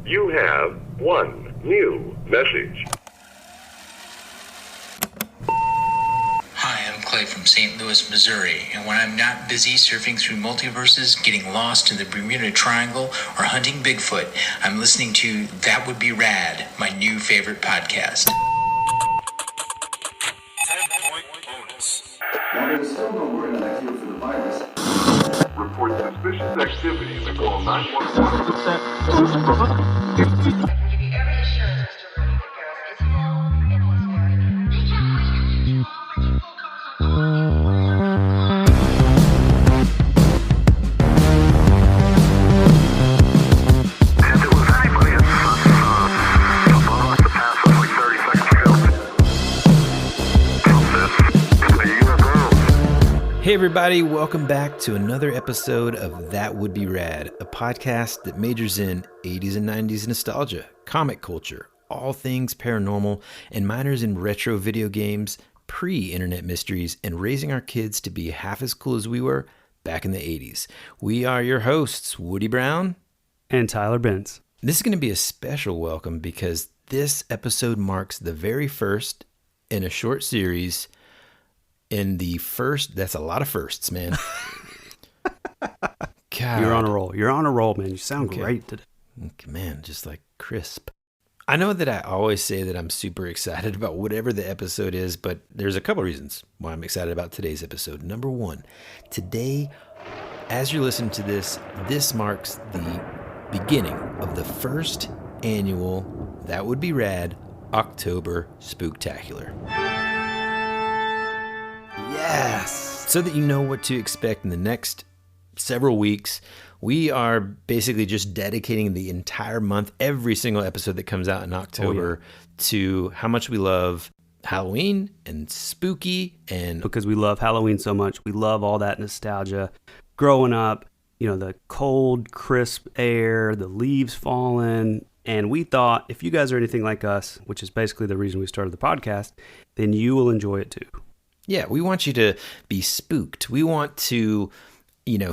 You have one new message. Hi, I'm Clay from St. Louis, Missouri, and when I'm not busy surfing through multiverses, getting lost in the Bermuda Triangle, or hunting Bigfoot, I'm listening to That Would Be Rad, my new favorite podcast. 10-point bonus. While there's still no word on a cure for the virus, Report suspicious activity and call 911. I can give you every assurance, Mr. Rudy, that Gareth is ill and he's very ill. They can't wait until you offer you full If it was anybody, it's someone must have passed us like 30 seconds ago. It's the UFO. Hey everybody, welcome back to another episode of That Would Be Rad, a podcast that majors in 80s and 90s nostalgia, comic culture, all things paranormal, and minors in retro video games, pre-internet mysteries, and raising our kids to be half as cool as we were back in the 80s. We are your hosts, Woody Brown. And Tyler Bence. This is going to be a special welcome because this episode marks the very first in a short series. In the first, that's a lot of firsts, man. God. You're on a roll. You're on a roll, man. You sound great today. Okay, man, just like crisp. I know that I always say that I'm super excited about whatever the episode is, but there's a couple reasons why I'm excited about today's episode. Number one, today, as you're listening to this, this marks the beginning of the first annual That Would Be Rad October Spooktacular. Yes! So that you know what to expect in the next several weeks, we are basically just dedicating the entire month, every single episode that comes out in October, to how much we love Halloween and spooky. And Because we love Halloween so much. We love all that nostalgia. Growing up, you know, the cold, crisp air, the leaves falling. And we thought if you guys are anything like us, which is basically the reason we started the podcast, then you will enjoy it too. yeah, we want you to be spooked. We want to,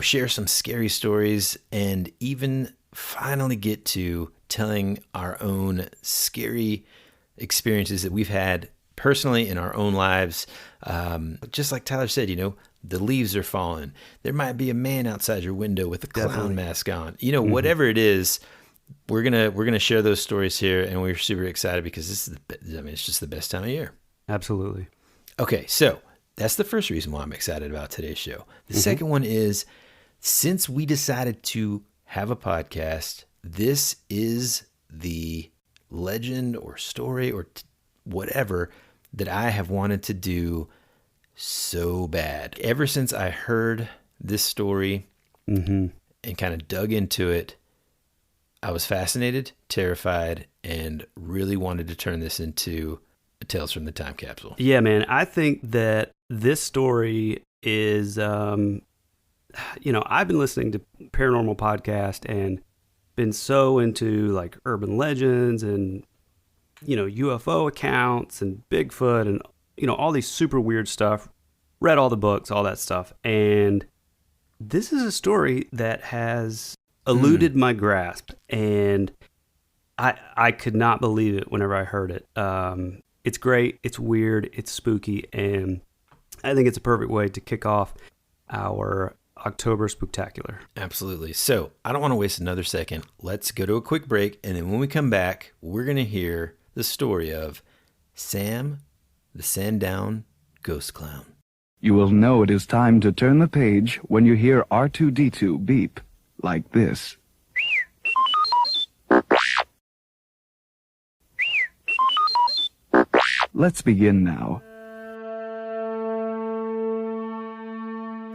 share some scary stories and even finally get to telling our own scary experiences that we've had personally in our own lives. Just like Tyler said, the leaves are falling. There might be a man outside your window with a clown mask on. Whatever it is, we're gonna share those stories here, and we're super excited because this is it's just the best time of year. Absolutely. Okay, so that's the first reason why I'm excited about today's show. The second one is, since we decided to have a podcast, this is the legend or story or whatever that I have wanted to do so bad. Ever since I heard this story and kind of dug into it, I was fascinated, terrified, and really wanted to turn this into a Tales from the Time Capsule. Yeah, man. I think that this story is, I've been listening to paranormal podcast and been so into like urban legends and, UFO accounts and Bigfoot and, all these super weird stuff. Read all the books, all that stuff. And this is a story that has eluded my grasp. And I could not believe it whenever I heard it. It's great. It's weird. It's spooky. And I think it's a perfect way to kick off our October Spooktacular. Absolutely. So I don't want to waste another second. Let's go to a quick break. And then when we come back, we're going to hear the story of Sam, the Sandown Ghost Clown. You will know it is time to turn the page when you hear R2-D2 beep like this. Let's begin now.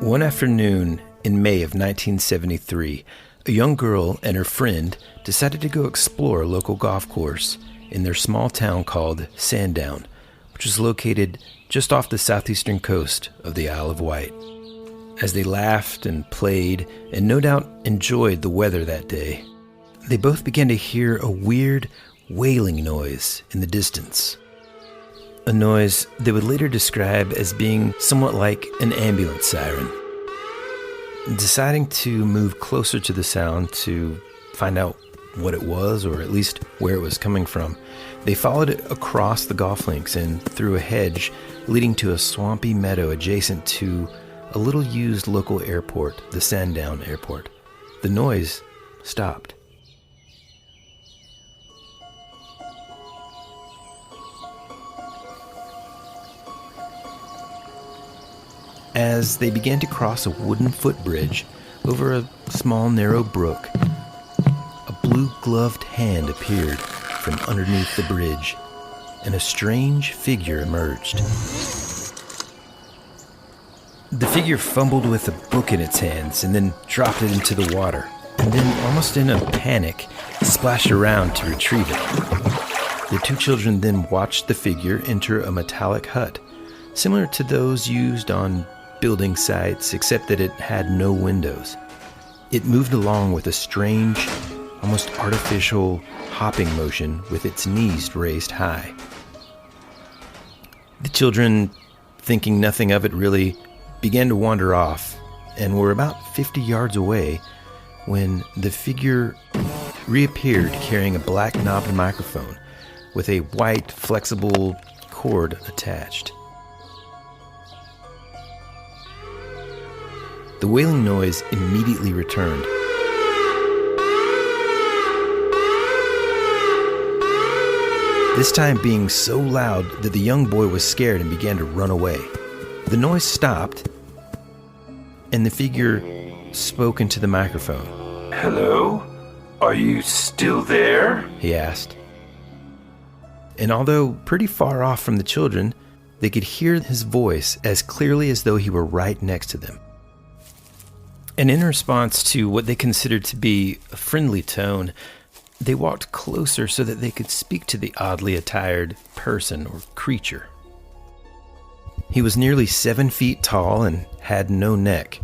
One afternoon in May of 1973, a young girl and her friend decided to go explore a local golf course in their small town called Sandown, which was located just off the southeastern coast of the Isle of Wight. As they laughed and played and no doubt enjoyed the weather that day, they both began to hear a weird wailing noise in the distance. A noise they would later describe as being somewhat like an ambulance siren. Deciding to move closer to the sound to find out what it was, or at least where it was coming from. They followed it across the golf links and through a hedge leading to a swampy meadow adjacent to a little used local airport, the Sandown airport. The noise stopped. As they began to cross a wooden footbridge over a small narrow brook, a blue-gloved hand appeared from underneath the bridge, and a strange figure emerged. The figure fumbled with a book in its hands and then dropped it into the water, and then, almost in a panic, splashed around to retrieve it. The two children then watched the figure enter a metallic hut, similar to those used on building sites, except that it had no windows. It moved along with a strange, almost artificial hopping motion with its knees raised high. The children, thinking nothing of it really, began to wander off and were about 50 yards away when the figure reappeared carrying a black knobbed microphone with a white, flexible cord attached. The wailing noise immediately returned. This time being so loud that the young boy was scared and began to run away. The noise stopped, and the figure spoke into the microphone. "Hello? Are you still there?" he asked. And although pretty far off from the children, they could hear his voice as clearly as though he were right next to them. And in response to what they considered to be a friendly tone, they walked closer so that they could speak to the oddly attired person or creature. He was nearly 7 feet tall and had no neck,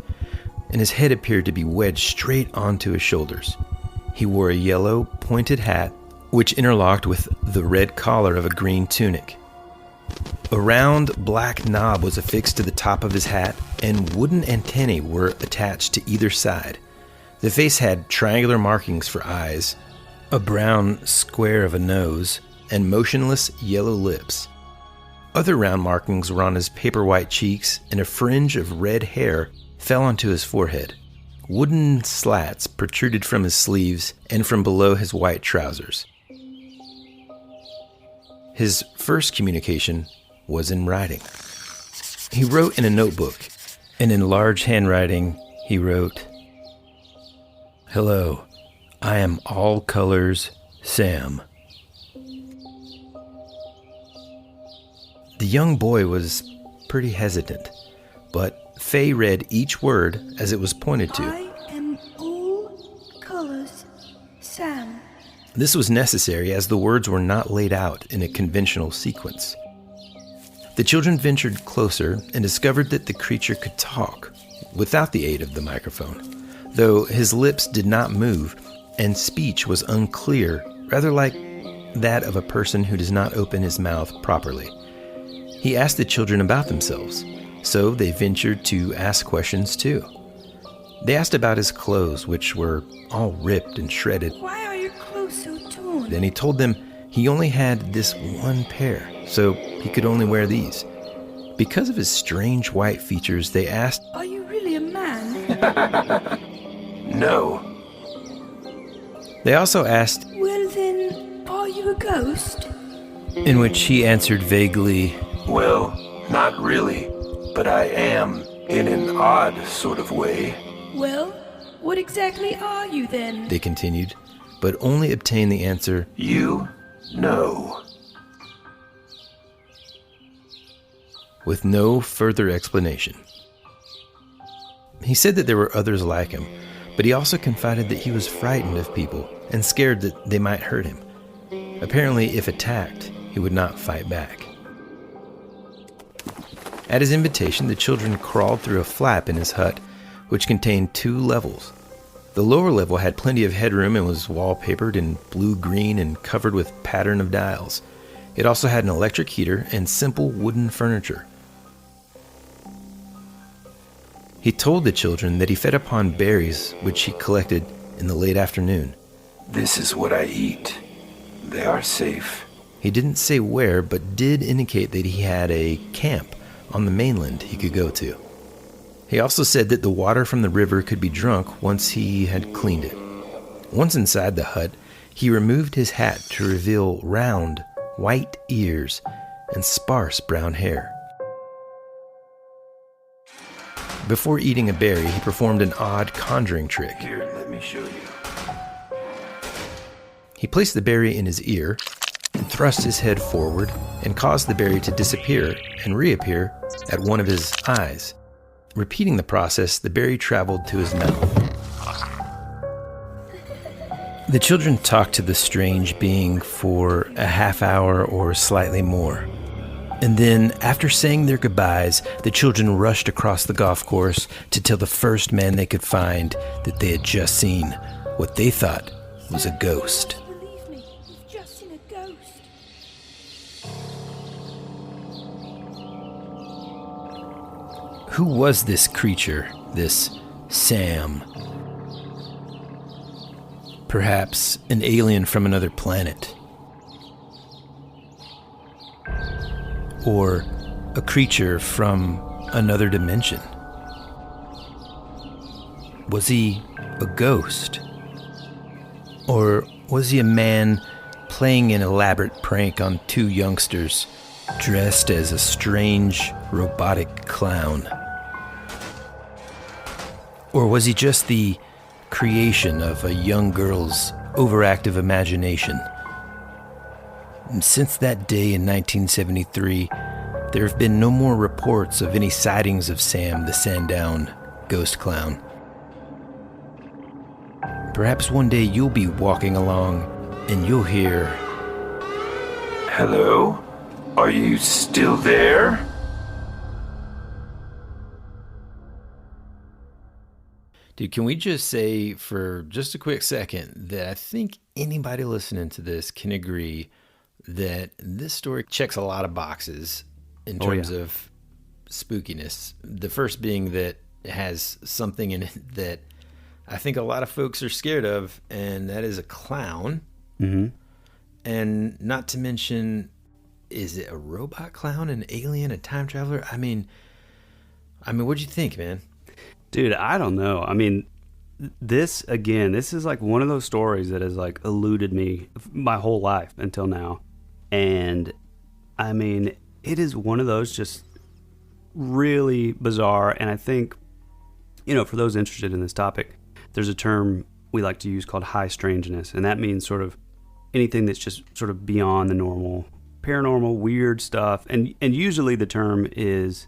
and his head appeared to be wedged straight onto his shoulders. He wore a yellow, pointed hat, which interlocked with the red collar of a green tunic. A round black knob was affixed to the top of his hat, and wooden antennae were attached to either side. The face had triangular markings for eyes, a brown square of a nose, and motionless yellow lips. Other round markings were on his paper-white cheeks, and a fringe of red hair fell onto his forehead. Wooden slats protruded from his sleeves and from below his white trousers. His first communication was in writing. He wrote in a notebook, and in large handwriting he wrote, "Hello, I am All Colors Sam." The young boy was pretty hesitant, but Faye read each word as it was pointed to. I am All Colors Sam. This was necessary as the words were not laid out in a conventional sequence. The children ventured closer and discovered that the creature could talk without the aid of the microphone, though his lips did not move and speech was unclear, rather like that of a person who does not open his mouth properly. He asked the children about themselves, so they ventured to ask questions too. They asked about his clothes, which were all ripped and shredded. Why are your clothes so torn? Then he told them he only had this one pair, so he could only wear these. Because of his strange white features, they asked, Are you really a man? "No." They also asked, Well then, are you a ghost? in which he answered vaguely, "Well, not really, but I am in an odd sort of way." Well, what exactly are you then? they continued, but only obtained the answer, "You know." with no further explanation. He said that there were others like him, but he also confided that he was frightened of people and scared that they might hurt him. Apparently, if attacked, he would not fight back. At his invitation, the children crawled through a flap in his hut, which contained 2 levels. The lower level had plenty of headroom and was wallpapered in blue-green and covered with pattern of dials. It also had an electric heater and simple wooden furniture. He told the children that he fed upon berries which he collected in the late afternoon. This is what I eat. They are safe. He didn't say where, but did indicate that he had a camp on the mainland he could go to. He also said that the water from the river could be drunk once he had cleaned it. Once inside the hut, he removed his hat to reveal round, white ears and sparse brown hair. Before eating a berry, he performed an odd conjuring trick. Here, let me show you. He placed the berry in his ear and thrust his head forward and caused the berry to disappear and reappear at one of his eyes. Repeating the process, the berry traveled to his mouth. The children talked to the strange being for a half hour or slightly more. And then, after saying their goodbyes, the children rushed across the golf course to tell the first man they could find that they had just seen what they thought was a ghost. Believe me, you've just seen a ghost. Who was this creature, this Sam? Perhaps an alien from another planet. Or a creature from another dimension. Was he a ghost? Or was he a man playing an elaborate prank on two youngsters dressed as a strange robotic clown? Or was he just the creation of a young girl's overactive imagination? And since that day in 1973, there have been no more reports of any sightings of Sam the Sandown ghost clown. Perhaps one day you'll be walking along and you'll hear, Hello? Are you still there? Dude, can we just say for just a quick second that I think anybody listening to this can agree that this story checks a lot of boxes in terms of spookiness. The first being that it has something in it that I think a lot of folks are scared of, and that is a clown. Mm-hmm. And not to mention, is it a robot clown, an alien, a time traveler? I mean, what'd you think, man? Dude, I don't know. I mean, this is like one of those stories that has like eluded me my whole life until now. And I mean, it is one of those just really bizarre. And I think, for those interested in this topic, there's a term we like to use called high strangeness. And that means sort of anything that's just sort of beyond the normal, paranormal, weird stuff. And usually the term is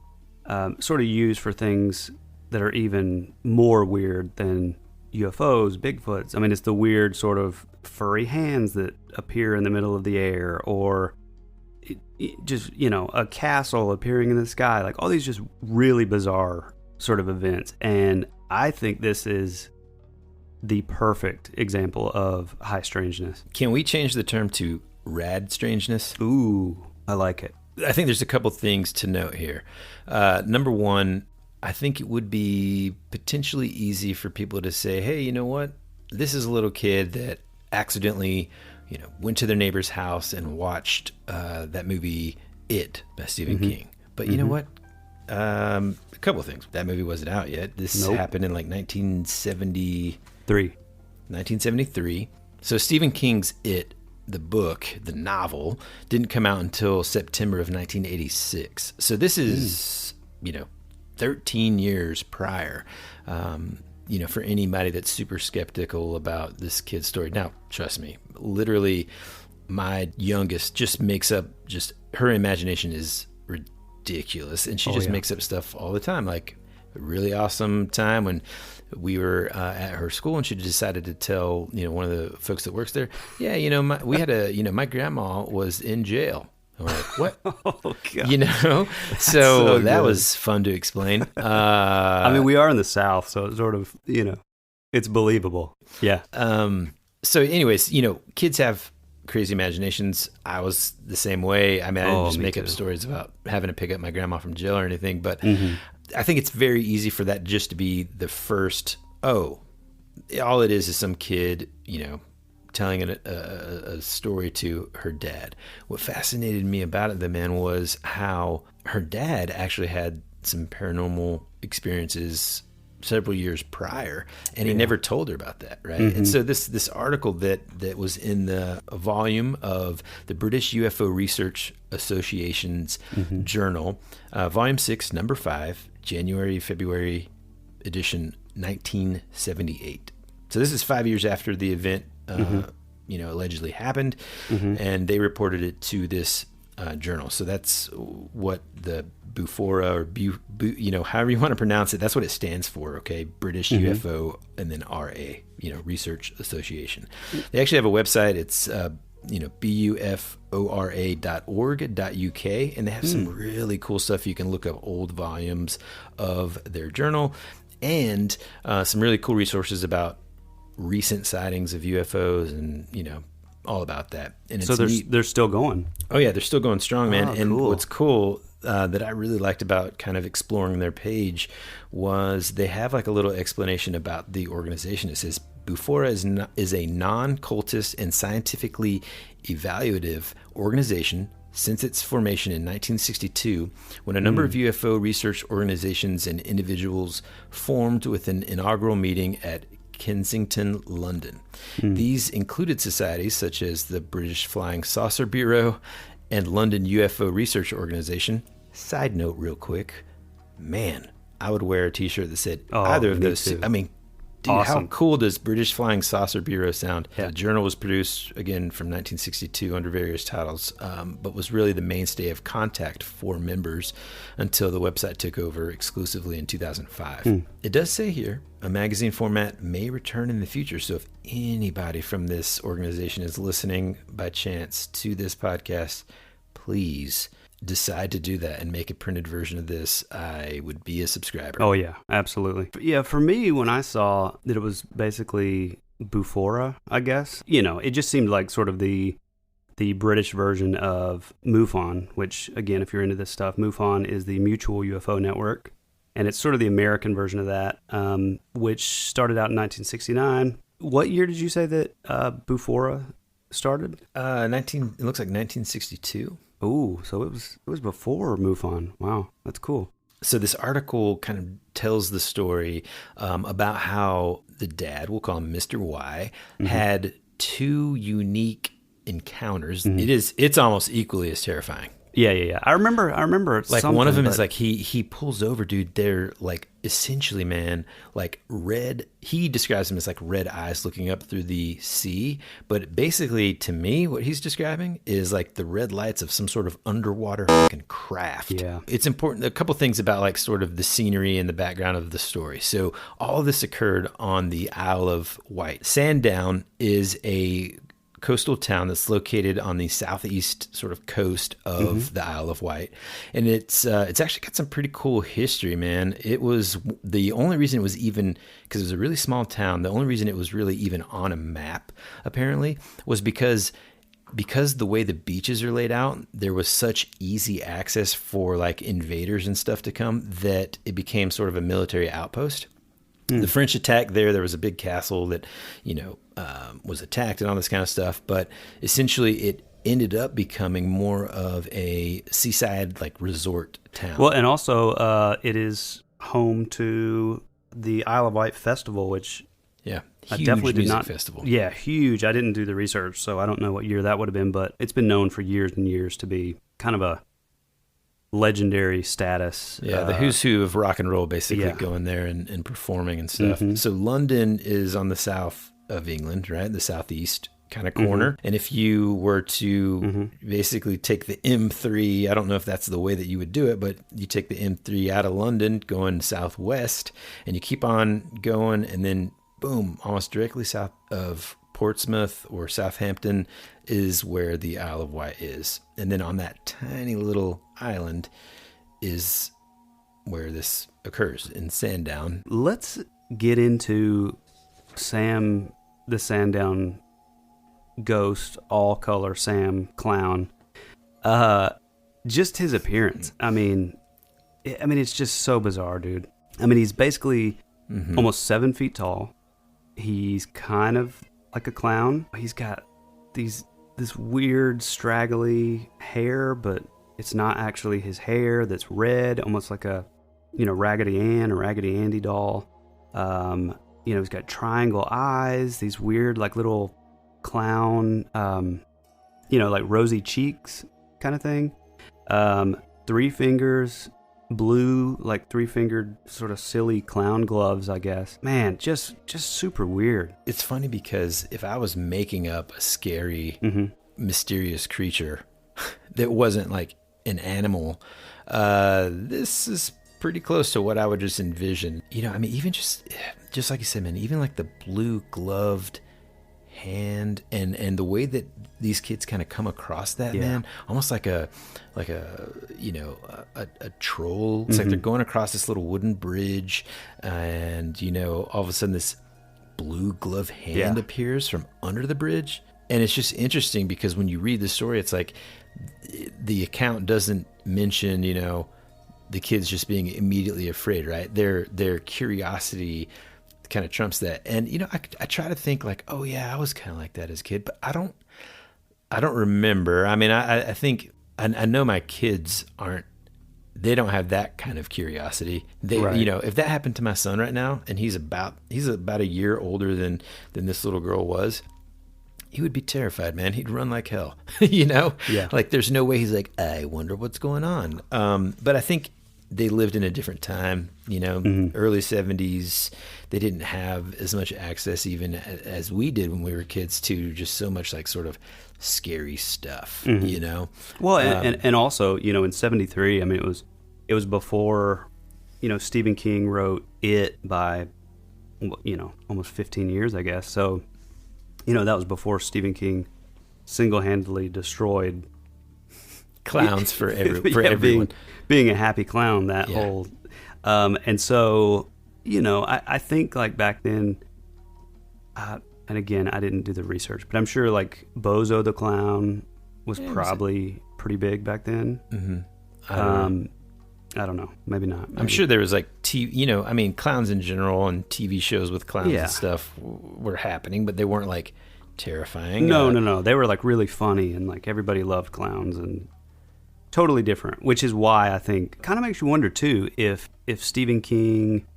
sort of used for things that are even more weird than UFOs, Bigfoots. I mean, it's the weird sort of furry hands that appear in the middle of the air, or just, a castle appearing in the sky, like all these just really bizarre sort of events. And I think this is the perfect example of high strangeness. Can we change the term to rad strangeness? Ooh, I like it. I think there's a couple things to note here. Number one, I think it would be potentially easy for people to say, hey, you know what? This is a little kid that accidentally, went to their neighbor's house and watched that movie It by Stephen King. But you know what? A couple of things. That movie wasn't out yet. This happened in like 1973. So Stephen King's It, the book, the novel, didn't come out until September of 1986. So this is, 13 years prior, for anybody that's super skeptical about this kid's story. Now, trust me, literally my youngest just makes up, her imagination is ridiculous. And she makes up stuff all the time. Like a really awesome time when we were at her school and she decided to tell, one of the folks that works there, my grandma was in jail. I'm like, what? Oh, God. So that was fun to explain. I mean, we are in the South, so it's sort of, it's believable. Yeah. So anyways, kids have crazy imaginations. I was the same way. I mean, I didn't just make up stories about having to pick up my grandma from jail or anything, but I think it's very easy for that just to be the first, all it is some kid, telling a story to her dad. What fascinated me about it, the man, was how her dad actually had some paranormal experiences several years prior, and he never told her about that, right? And so this article that was in the volume of the British UFO Research Association's journal, volume 6, number 5, February edition, 1978. So this is 5 years after the event allegedly happened, and they reported it to this journal. So that's what the Bufora, or however you want to pronounce it, that's what it stands for, okay? British UFO, and then RA, Research Association. They actually have a website. It's bufora.org.uk, and they have some really cool stuff. You can look up old volumes of their journal, and some really cool resources about recent sightings of UFOs, and all about that. And so they're still going. Oh yeah, they're still going strong, man. And cool. What's cool that I really liked about kind of exploring their page was they have like a little explanation about the organization. It says Bufora is a non-cultist and scientifically evaluative organization since its formation in 1962, when a number of UFO research organizations and individuals formed with an inaugural meeting at Kensington, London. These included societies such as the British Flying Saucer Bureau and London UFO Research Organization. Side note real quick, man, I would wear a t-shirt that said either of those two. I mean, dude, awesome. How cool does British Flying Saucer Bureau sound? Yeah. The journal was produced, again, from 1962 under various titles, but was really the mainstay of contact for members until the website took over exclusively in 2005. It does say here, a magazine format may return in the future. So if anybody from this organization is listening by chance to this podcast, please decide to do that and make a printed version of this. I would be a subscriber. Oh yeah, absolutely. Yeah, for me, when I saw that it was basically Bufora, I guess, it just seemed like sort of the British version of MUFON, which, again, if you're into this stuff, MUFON is the Mutual UFO Network, and it's sort of the American version of that, which started out in 1969. What year did you say that Bufora started? It looks like 1962. Ooh, so it was before MUFON. Wow, that's cool. So this article kind of tells the story about how the dad, we'll call him Mr. Y, had two unique encounters. It's almost equally as terrifying. Yeah. I remember. Like one of them is like he pulls over, dude. They're like essentially, man, like red. He describes them as like red eyes looking up through the sea. But basically, to me, what he's describing is like the red lights of some sort of underwater fucking craft. Yeah, it's important. A couple things about like sort of the scenery and the background of the story. So all of this occurred on the Isle of Wight. Sandown is a coastal town that's located on the southeast sort of coast of the Isle of Wight, and it's actually got some pretty cool history, man. It was the only reason it was even, because it was a really small town, the only reason it was really even on a map apparently was because the way the beaches are laid out, there was such easy access for like invaders and stuff to come that it became sort of a military outpost. The French attacked there. There was a big castle that, was attacked and all this kind of stuff. But essentially, it ended up becoming more of a seaside like resort town. Well, and also it is home to the Isle of Wight Festival, which huge I definitely did not. Festival. Yeah, huge. I didn't do the research, so I don't know what year that would have been, but it's been known for years and years to be kind of a legendary status. Yeah, the who's who of rock and roll basically going there and performing and stuff. So London is on the south of England, right? The southeast kind of corner. And if you were to basically take the M3, I don't know if that's the way that you would do it, but you take the M3 out of London going southwest and you keep on going, and then boom, almost directly south of Portsmouth or Southampton is where the Isle of Wight is. And then on that tiny little island is where this occurs, in Sandown. Let's get into Sam, the Sandown ghost, all color Sam clown. Just his appearance. I mean, it's just so bizarre, dude. I mean, he's basically almost 7 feet tall. He's kind of like a clown. He's got this weird straggly hair, but it's not actually his hair. That's red, almost like a Raggedy Ann or Raggedy Andy doll. He's got triangle eyes, these weird like little clown, like rosy cheeks kind of thing. 3 fingers, blue, like 3-fingered sort of silly clown gloves, I guess. Man, just super weird. It's funny because if I was making up a scary, mysterious creature that wasn't like an animal, this is pretty close to what I would just envision. Even just like you said, man, even like the blue gloved hand and the way that these kids kind of come across that, man, almost like a troll. It's like they're going across this little wooden bridge, and all of a sudden this blue glove hand appears from under the bridge. And it's just interesting because when you read the story, it's like the account doesn't mention the kids just being immediately afraid, right? Their curiosity kind of trumps that. And I try to think like, oh yeah, I was kind of like that as a kid, but I don't remember. I mean, I think I know my kids they don't have that kind of curiosity. They, right. If that happened to my son right now, and he's about a year older than this little girl was, he would be terrified, man. He'd run like hell, Yeah. Like there's no way he's like, I wonder what's going on. But I think they lived in a different time, early 70s. They didn't have as much access even as we did when we were kids to just so much like sort of scary stuff, Well, and also, in 73, I mean, it was before, Stephen King wrote It by, almost 15 years, I guess. So, that was before Stephen King single-handedly destroyed clowns for everyone. Being a happy clown, that whole... and so, I think like back then, and again, I didn't do the research, but I'm sure like Bozo the Clown was probably pretty big back then. Mm-hmm. I don't know. Maybe not. Maybe. I'm sure there was like clowns in general and TV shows with clowns and stuff were happening, but they weren't like terrifying. No. They were like really funny, and like everybody loved clowns, and totally different, which is why I think kind of makes you wonder too if Stephen King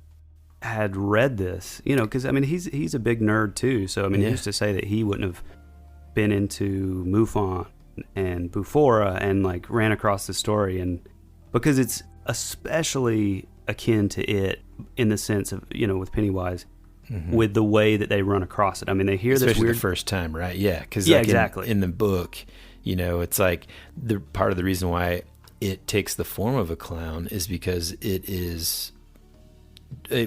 had read this, because I mean he's a big nerd too. So I mean he used to say that he wouldn't have been into MUFON and Bufora and like ran across the story, and because it's especially akin to It in the sense of with Pennywise, with the way that they run across it. I mean they hear especially this weird the first time, right? Yeah, because exactly in the book. It's like the part of the reason why it takes the form of a clown is because it is,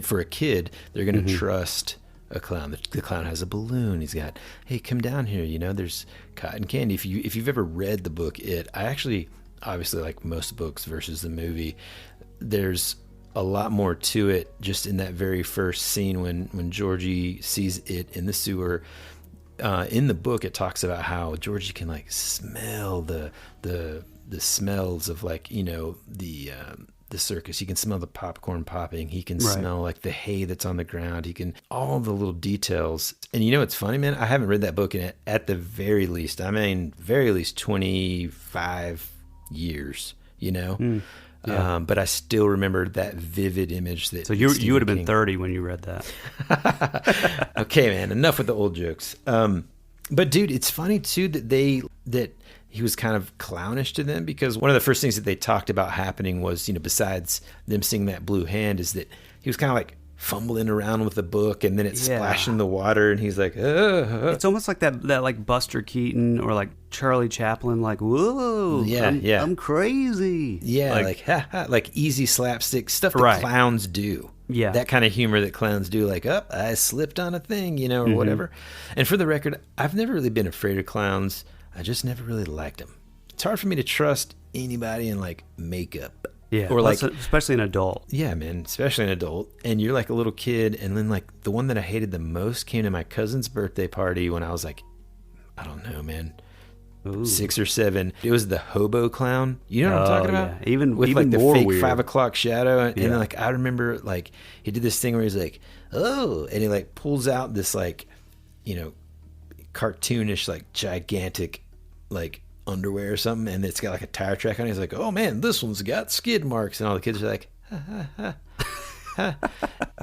for a kid, they're going to trust a clown. The clown has a balloon. He's got, hey, come down here. There's cotton candy. If you've ever read the book It, I actually, obviously like most books versus the movie, there's a lot more to it just in that very first scene when Georgie sees It in the sewer. In the book, it talks about how Georgie can like smell the smells of like the circus. He can smell the popcorn popping. He can smell like the hay that's on the ground. He can all the little details. And it's funny, man. I haven't read that book in at the very least. 25 years. But I still remember that vivid image that. So you would have been 30 when you read that. Okay, man. Enough with the old jokes. But dude, it's funny too that he was kind of clownish to them, because one of the first things that they talked about happening was, besides them seeing that blue hand, is that he was kind of like fumbling around with the book, and then it splashed in the water, and he's like, It's almost like that like Buster Keaton or like Charlie Chaplin, like, whoa, I'm crazy. Yeah, like ha, ha, like easy slapstick stuff that clowns do. Yeah, that kind of humor that clowns do, like, I slipped on a thing, or whatever. And for the record, I've never really been afraid of clowns. I just never really liked them. It's hard for me to trust anybody in like makeup. Yeah, or like especially an adult. Yeah, man, especially an adult. And you're like a little kid, and then like the one that I hated the most came to my cousin's birthday party when I was like, I don't know, man, 6 or 7. It was the hobo clown. You know what I'm talking about? Yeah. Even with even like the more fake weird. 5 o'clock shadow, and then like I remember like he did this thing where he's like, oh, and he like pulls out this like, cartoonish, like gigantic, like underwear or something, and it's got like a tire track on it. He's like, "Oh man, this one's got skid marks," and all the kids are like, "Ha ha ha."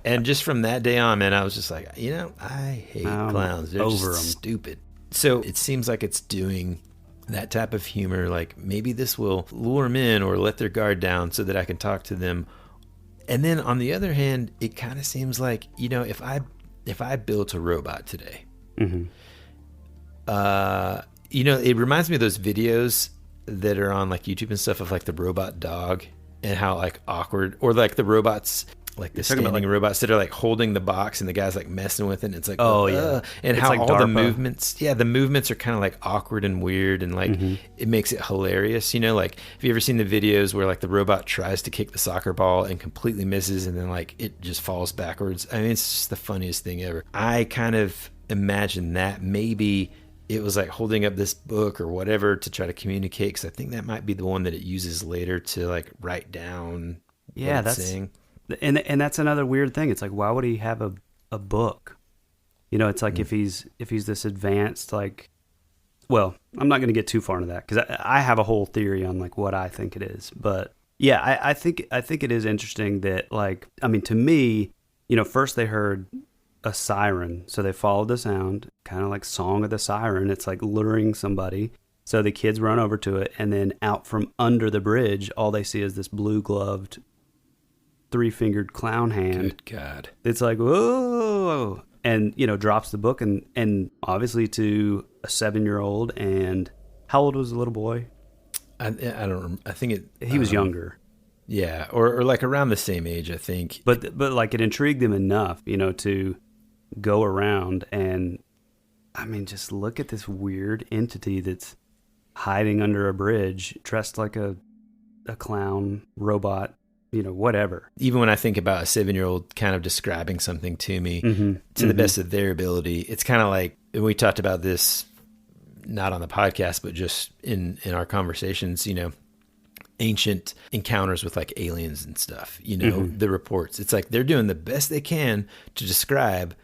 And just from that day on, man, I was just like, I hate clowns. They're over just 'em. stupid. So it seems like it's doing that type of humor. Like maybe this will lure them in or let their guard down so that I can talk to them. And then on the other hand, it kind of seems like, if I built a robot today, it reminds me of those videos that are on like YouTube and stuff of like the robot dog and how like awkward, or like the robots, like the standing robots that are like holding the box and the guy's like messing with it. And it's like, and it's how like all the movements are kind of like awkward and weird, and like it makes it hilarious. Like, have you ever seen the videos where like the robot tries to kick the soccer ball and completely misses, and then like it just falls backwards? I mean, it's just the funniest thing ever. I kind of imagine that maybe it was like holding up this book or whatever to try to communicate, because I think that might be the one that it uses later to like write down what it's saying. And that's another weird thing. It's like, why would he have a book? It's like if he's this advanced, like, well, I'm not going to get too far into that because I have a whole theory on like what I think it is. But yeah, I think it is interesting that, like, I mean, to me, first they heard a siren, so they followed the sound, kind of like Song of the Siren. It's like luring somebody. So the kids run over to it, and then out from under the bridge, all they see is this blue-gloved, three-fingered clown hand. Good God. It's like, whoa, and drops the book, and obviously to a 7-year-old. And how old was the little boy? I don't remember. I think he was younger. Yeah, or like around the same age, I think. But like it intrigued them enough, to go around and, I mean, just look at this weird entity that's hiding under a bridge, dressed like a clown robot, whatever. Even when I think about a 7-year-old kind of describing something to me to the best of their ability, it's kind of like, and we talked about this not on the podcast, but just in our conversations, ancient encounters with like aliens and stuff, the reports. It's like they're doing the best they can to describe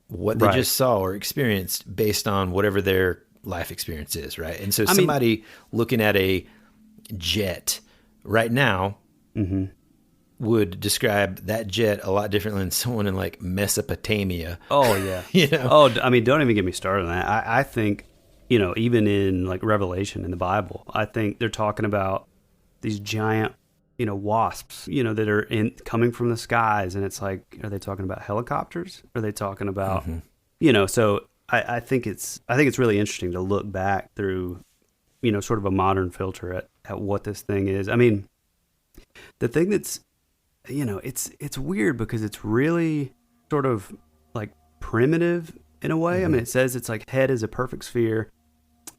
what they just saw or experienced based on whatever their life experience is, right? And so somebody looking at a jet right now would describe that jet a lot differently than someone in like Mesopotamia. Oh yeah. Oh, I mean, don't even get me started on that. I think, even in like Revelation in the Bible, I think they're talking about these giant, wasps, that are coming from the skies. And it's like, are they talking about helicopters? Are they talking about, so I think it's really interesting to look back through, sort of a modern filter at what this thing is. I mean, the thing that's, it's weird because it's really sort of like primitive in a way. I mean, it says it's like head is a perfect sphere.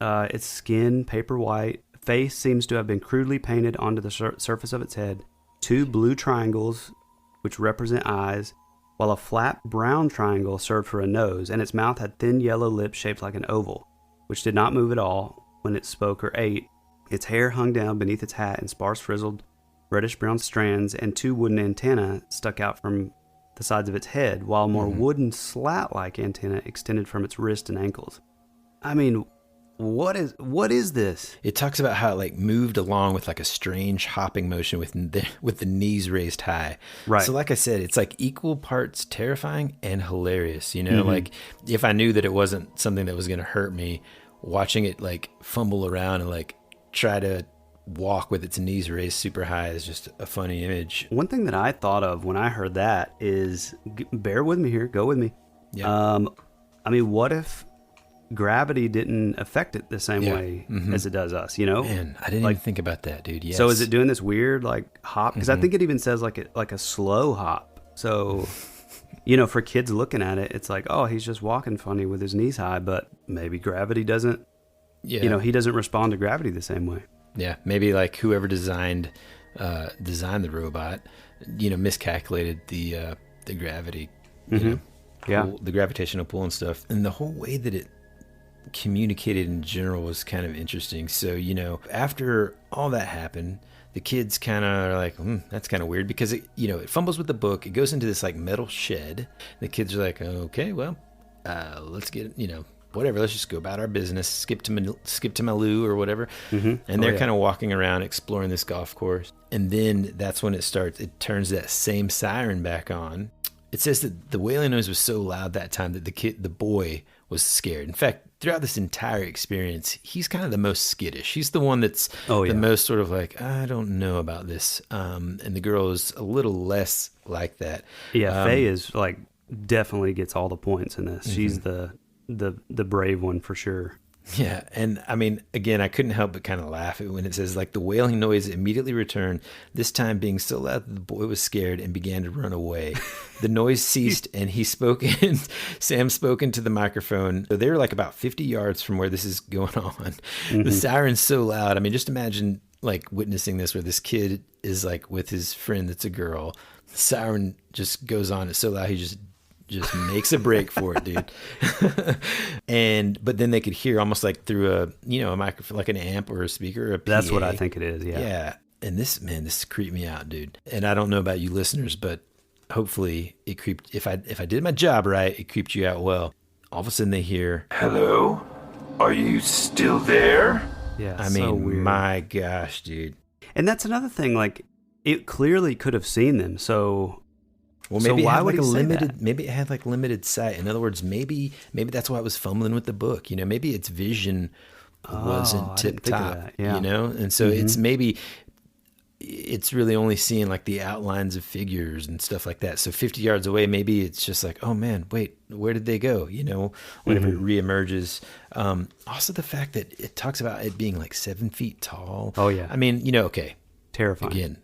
Its skin, paper white. Face seems to have been crudely painted onto the surface of its head. 2 blue triangles, which represent eyes, while a flat brown triangle served for a nose, and its mouth had thin yellow lips shaped like an oval, which did not move at all when it spoke or ate. Its hair hung down beneath its hat in sparse frizzled reddish-brown strands, and 2 wooden antennae stuck out from the sides of its head, while more wooden slat-like antennae extended from its wrist and ankles. I mean, what is this? It talks about how it like moved along with like a strange hopping motion with the knees raised high. Right. So like I said, it's like equal parts terrifying and hilarious. Like if I knew that it wasn't something that was going to hurt me, watching it like fumble around and like try to walk with its knees raised super high is just a funny image. One thing that I thought of when I heard that is, bear with me here, go with me. Yeah. I mean, what if gravity didn't affect it the same way as it does us, Man, I didn't even think about that, dude. Yes. So is it doing this weird like hop? Because I think it even says like a slow hop. So, for kids looking at it, it's like, oh, he's just walking funny with his knees high, but maybe gravity doesn't, he doesn't respond to gravity the same way. Yeah, maybe like whoever designed the robot, miscalculated the gravity, the gravitational pull and stuff, and the whole way that it communicated in general was kind of interesting. So, after all that happened, the kids kind of are like, that's kind of weird, because it fumbles with the book. It goes into this like metal shed. The kids are like, okay, well, let's get, whatever, let's just go about our business, skip to Malou or whatever. Mm-hmm. And they're kind of walking around exploring this golf course. And then that's when it starts. It turns that same siren back on. It says that the wailing noise was so loud that time that the boy was scared. In fact, throughout this entire experience, he's kind of the most skittish. He's the one that's the most sort of like, I don't know about this. And the girl is a little less like that. Yeah, Faye is like definitely gets all the points in this. She's the brave one for sure. Yeah, and I mean, again, I couldn't help but kind of laugh when it says, like, the wailing noise immediately returned, this time being so loud that the boy was scared and began to run away. The noise ceased, and Sam spoke into the microphone. So they were like about 50 yards from where this is going on. The siren's so loud. I mean, just imagine, like, witnessing this where this kid is, like, with his friend that's a girl. The siren just goes on. It's so loud, he just makes a break for it, dude. But then they could hear almost like through a microphone, like an amp or a speaker or a PA. That's what I think it is. Yeah. And this creeped me out, dude. And I don't know about you listeners, but hopefully it creeped. If I did my job right, it creeped you out well. All of a sudden they hear, Hello? Are you still there? Yeah. I so mean, weird. my gosh, dude. And that's another thing. Like, it clearly could have seen them. So. Well, maybe so why it had would like a he say limited. that? Maybe it had like limited sight. In other words, maybe that's why it was fumbling with the book. Maybe its vision wasn't tip top. Yeah. And so it's really only seeing like the outlines of figures and stuff like that. So 50 yards away, maybe it's just like, oh man, wait, where did they go? Whenever it reemerges. Also, the fact that it talks about it being like 7 feet tall. Oh yeah. I mean, okay, Terrifying. again.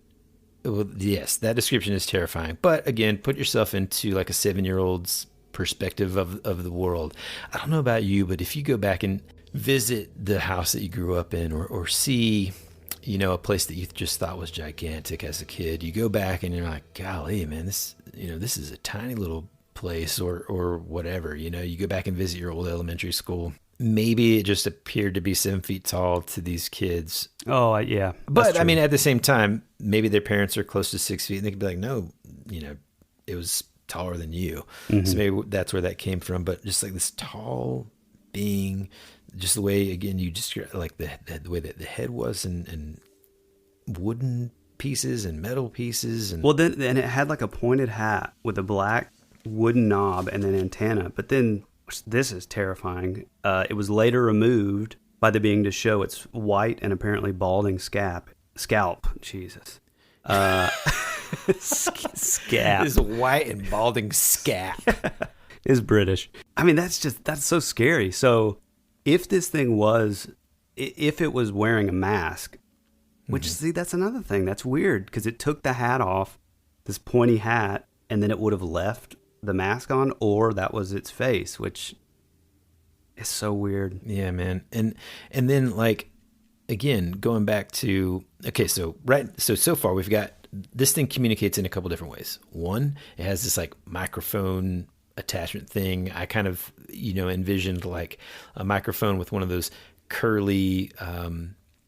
Well, yes, that description is terrifying. But again, put yourself into like a 7-year-old's perspective of the world. I don't know about you, but if you go back and visit the house that you grew up in or see, a place that you just thought was gigantic as a kid, you go back and you're like, golly, man, this is a tiny little place or whatever. You go back and visit your old elementary school. Maybe it just appeared to be 7 feet tall to these kids. Oh, yeah. But I mean, at the same time, maybe their parents are close to 6 feet and they could be like, no, it was taller than you. So maybe that's where that came from. But just like this tall being, just the way, again, you just like the way that the head was and wooden pieces and metal pieces. And well, then it had like a pointed hat with a black wooden knob and an antenna. But then this is terrifying. It was later removed by the being to show its white and apparently balding scalp. Jesus. Scalp. This white and balding scalp. Is British. I mean, that's so scary. So if this thing if it was wearing a mask, which see, that's another thing. That's weird because it took the hat off, this pointy hat, and then it would have left the mask on, or that was its face, which is so weird. Yeah, man. And then, like, again, going back to, okay, so far we've got, this thing communicates in a couple different ways. One, it has this like microphone attachment thing. I kind of, envisioned like a microphone with one of those curly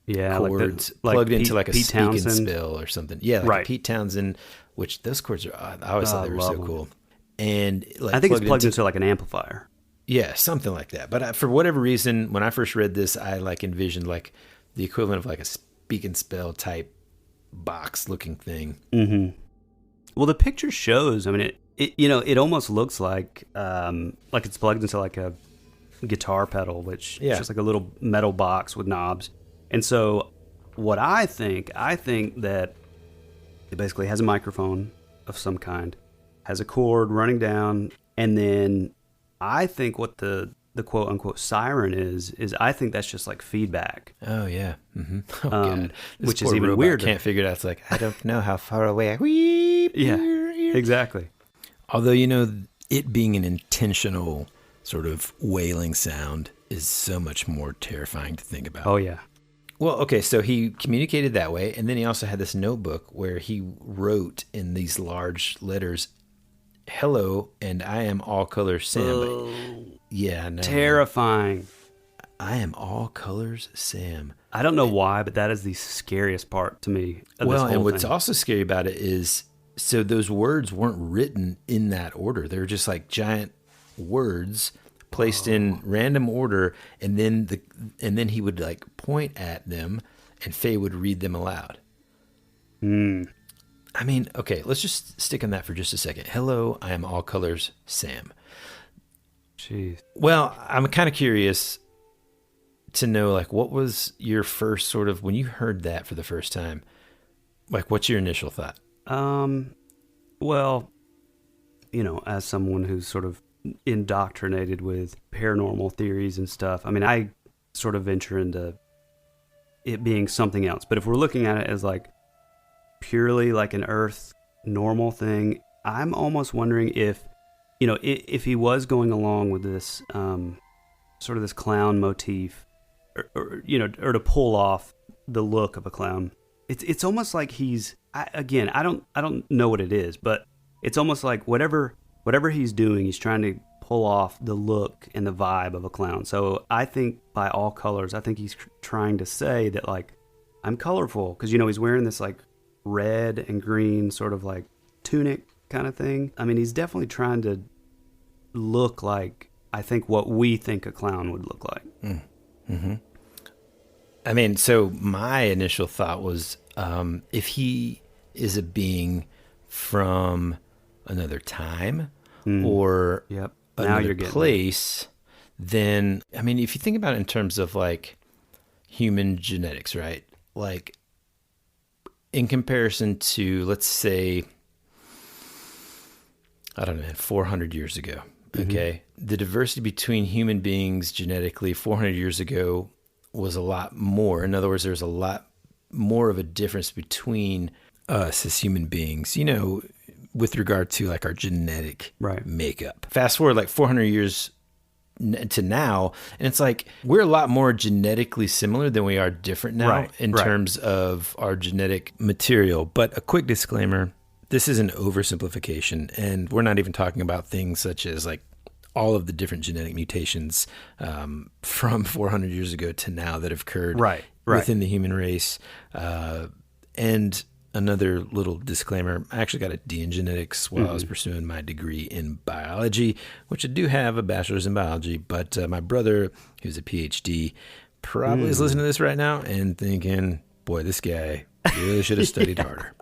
cords plugged into like a Pete speak and Townsend. spill or something. Yeah, like a Pete Townsend, which those cords are, I always thought they were so cool. And like, I think it's plugged into like an amplifier. Yeah, something like that. But for whatever reason, when I first read this, I like envisioned like the equivalent of like a speak and spell type box looking thing. Mm-hmm. Well, the picture shows. I mean, it almost looks like it's plugged into like a guitar pedal, which is just like a little metal box with knobs. And so, what I think that it basically has a microphone of some kind, has a cord running down, and then I think what the quote unquote siren is I think that's just like feedback. Oh yeah. Mm-hmm. Oh god. Which is even weirder. Can't figure it out. It's like, I don't know how far away. Weep, yeah. Exactly. Although it being an intentional sort of wailing sound is so much more terrifying to think about. Oh yeah. Well, okay, so he communicated that way, and then he also had this notebook where he wrote in these large letters, "Hello, and I am all colors Sam." Yeah, no. Terrifying. I am all colors Sam. I don't know why, but that is the scariest part to me of this whole and what's thing. also scary about it is, so those words weren't written in that order. They were just like giant words placed in random order, and then he would like point at them, and Faye would read them aloud. I mean, okay, let's just stick on that for just a second. Hello, I am all colors Sam. Jeez. Well, I'm kind of curious to know, like, what was your first sort of, when you heard that for the first time, like, what's your initial thought? Well, you know, as someone who's sort of indoctrinated with paranormal theories and stuff, I mean, I sort of venture into it being something else. But if we're looking at it as like purely like an Earth normal thing, I'm almost wondering if, you know, if he was going along with this sort of this clown motif, or you know, or to pull off the look of a clown, it's almost like he's, I don't know what it is, but it's almost like whatever he's doing, he's trying to pull off the look and the vibe of a clown. So I think by all colors, I think he's trying to say that, like, I'm colorful, because, you know, he's wearing this like red and green sort of like tunic kind of thing. I mean, he's definitely trying to look like, I think, what we think a clown would look like. Mm-hmm. I mean, so my initial thought was, if he is a being from another time or another place, then, I mean, if you think about it in terms of like human genetics, right? Like, in comparison to, let's say, I don't know, 400 years ago, okay? The diversity between human beings genetically 400 years ago was a lot more. In other words, there's a lot more of a difference between us as human beings, you know, with regard to like our genetic makeup. Fast forward like 400 years to now, and it's like we're a lot more genetically similar than we are different now in terms of our genetic material. But a quick disclaimer, this is an oversimplification, and we're not even talking about things such as like all of the different genetic mutations from 400 years ago to now that have occurred within the human race. And another little disclaimer, I actually got a D in genetics while I was pursuing my degree in biology, which I do have a bachelor's in biology, but my brother, who's a PhD, probably is listening to this right now and thinking, boy, this guy really should have studied harder.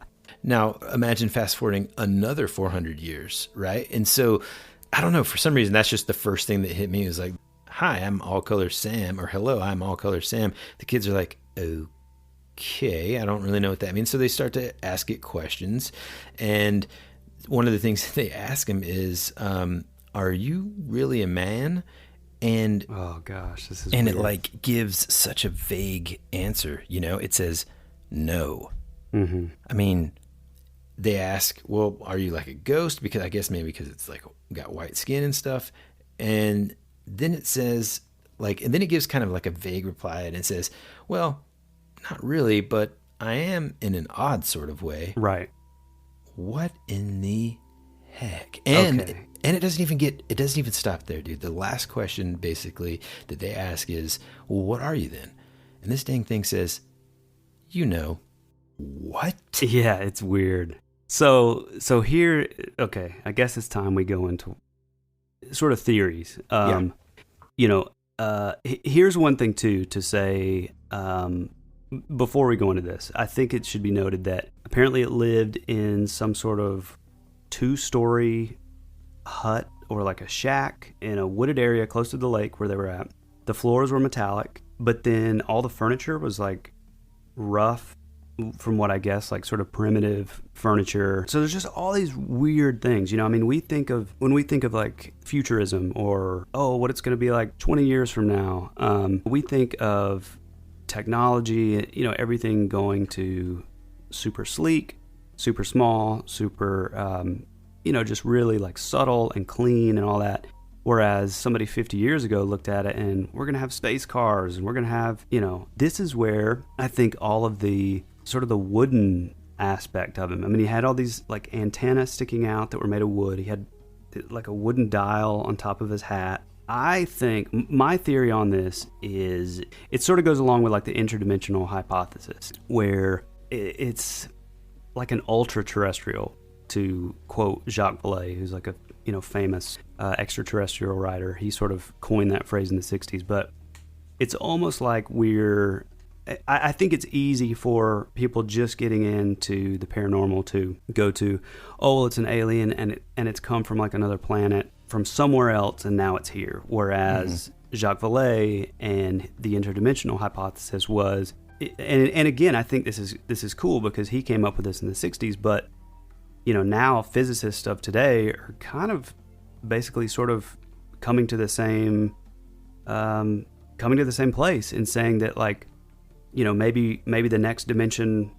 Now, imagine fast forwarding another 400 years, right? And so, I don't know, for some reason, that's just the first thing that hit me. It was like, hi, I'm all color Sam, or hello, I'm all color Sam. The kids are like, okay, I don't really know what that means. So they start to ask it questions. And one of the things that they ask him is, are you really a man? And oh gosh, this is and weird. It like gives such a vague answer. You know, it says no. I mean, they ask, well, are you like a ghost? Because I guess maybe because it's like got white skin and stuff. And then it says like, and then it gives kind of like a vague reply, and it says, well, not really, but I am in an odd sort of way. Right. What in the heck? And it doesn't even stop there, dude. The last question basically that they ask is, well, what are you then? And this dang thing says, you know. What? Yeah, it's weird. So here, okay, I guess it's time we go into sort of theories. You know, here's one thing too to say, before we go into this. I think it should be noted that apparently it lived in some sort of 2-story hut or like a shack in a wooded area close to the lake where they were at. The floors were metallic, but then all the furniture was like rough, from what I guess, like sort of primitive furniture. So there's just all these weird things, you know. I mean, when we think of like futurism or, oh, what it's going to be like 20 years from now, we think of technology, you know, everything going to super sleek, super small, super, you know, just really like subtle and clean and all that. Whereas somebody 50 years ago looked at it and we're going to have space cars and we're going to have, you know, this is where I think all of the sort of the wooden aspect of him. I mean, he had all these like antennas sticking out that were made of wood. He had like a wooden dial on top of his hat. I think my theory on this is it sort of goes along with like the interdimensional hypothesis, where it's like an ultra terrestrial, to quote Jacques Vallée, who's like a famous extraterrestrial writer. He sort of coined that phrase in the 60s. But it's almost like I think it's easy for people just getting into the paranormal to go to, oh, well, it's an alien and it's come from like another planet from somewhere else and now it's here. Whereas Jacques Vallée and the interdimensional hypothesis was, and again, I think this is cool because he came up with this in the 60s, but now physicists of today are kind of basically sort of coming to the same place and saying that, like, maybe the next dimension,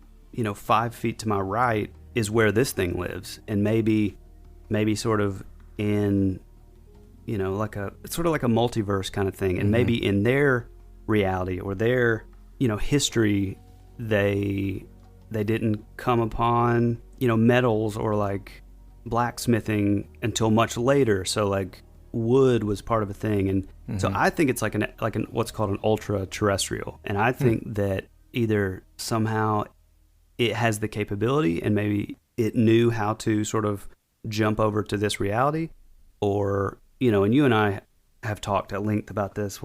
5 feet to my right is where this thing lives, and maybe sort of in, it's sort of like a multiverse kind of thing, and maybe in their reality or their, history, they didn't come upon, metals or like blacksmithing until much later. So like wood was part of a thing, and so I think it's like an what's called an ultra terrestrial, and I think that either somehow it has the capability and maybe it knew how to sort of jump over to this reality, or and you and I have talked at length about this.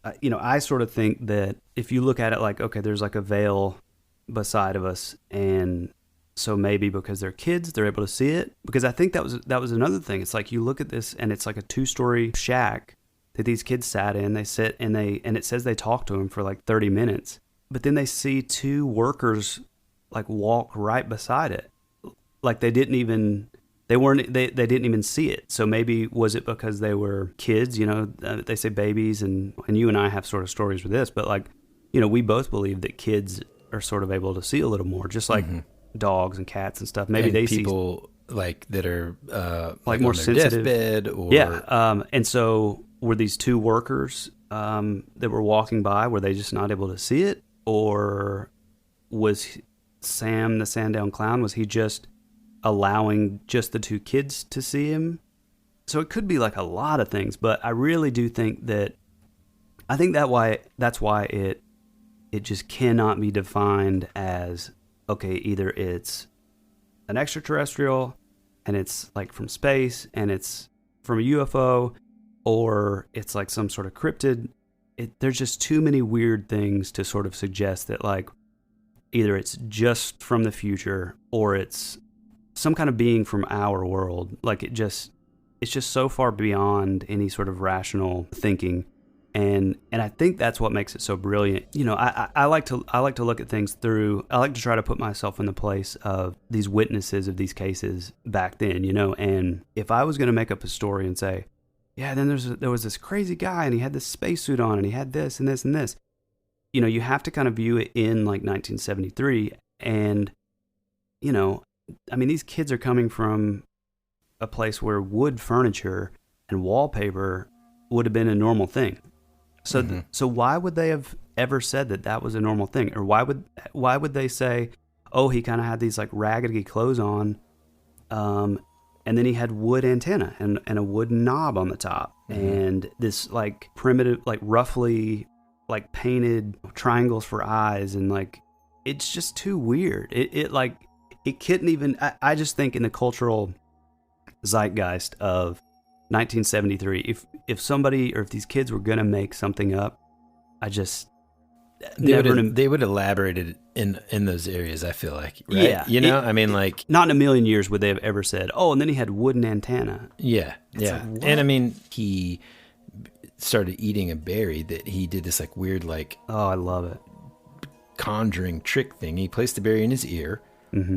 I sort of think that if you look at it like, okay, there's like a veil beside of us, and so maybe because they're kids, they're able to see it. Because I think that was another thing. It's like you look at this, and it's like a 2-story shack that these kids sat in. They sit and it says they talk to him for like 30 minutes, but then they see 2 workers like walk right beside it, like they didn't even see it. So maybe was it because they were kids? They say babies, and you and I have sort of stories with this, but like, we both believe that kids are sort of able to see a little more, just like dogs and cats and stuff. Maybe and they people see like that are like more sensitive. Deathbed or and so were these 2 workers that were walking by, were they just not able to see it, or was Sam the Sandown clown, was he just allowing just the 2 kids to see him? So it could be like a lot of things, but I really do think that's why it just cannot be defined as, okay, either it's an extraterrestrial and it's like from space and it's from a UFO, or it's like some sort of cryptid. There's just too many weird things to sort of suggest that, like, either it's just from the future or it's some kind of being from our world. Like it's just so far beyond any sort of rational thinking. And I think that's what makes it so brilliant. I like to look at things through. I like to try to put myself in the place of these witnesses of these cases back then. And if I was going to make up a story and say, yeah, then there was this crazy guy and he had this spacesuit on and he had this and this and this, you have to kind of view it in like 1973. And these kids are coming from a place where wood furniture and wallpaper would have been a normal thing. So so why would they have ever said that was a normal thing? Or why would they say, oh, he kind of had these like raggedy clothes on, and then he had wood antenna and a wood knob on the top, and this like primitive, like roughly like painted triangles for eyes, and like it's just too weird. It couldn't even. I just think in the cultural zeitgeist of 1973, if somebody or if these kids were gonna make something up, they would elaborate it in those areas, I feel like, right? Yeah, not in a million years would they have ever said, oh, and then he had wooden antenna. Yeah. And he started eating a berry that he did this like weird, like, oh, I love it, conjuring trick thing. He placed the berry in his ear,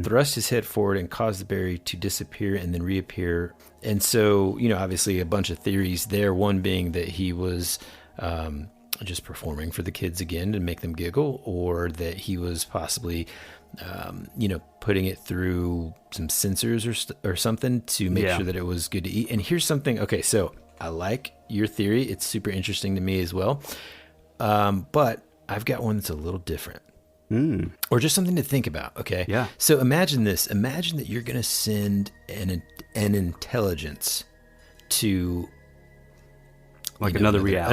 thrust his head forward and caused the berry to disappear and then reappear. And so, obviously a bunch of theories there, one being that he was just performing for the kids again to make them giggle, or that he was possibly, putting it through some sensors or something to make sure that it was good to eat. And here's something, okay, so I like your theory. It's super interesting to me as well. But I've got one that's a little different. Or just something to think about, okay? Yeah. So imagine this. Imagine that you're going to send an intelligence to... like another reality.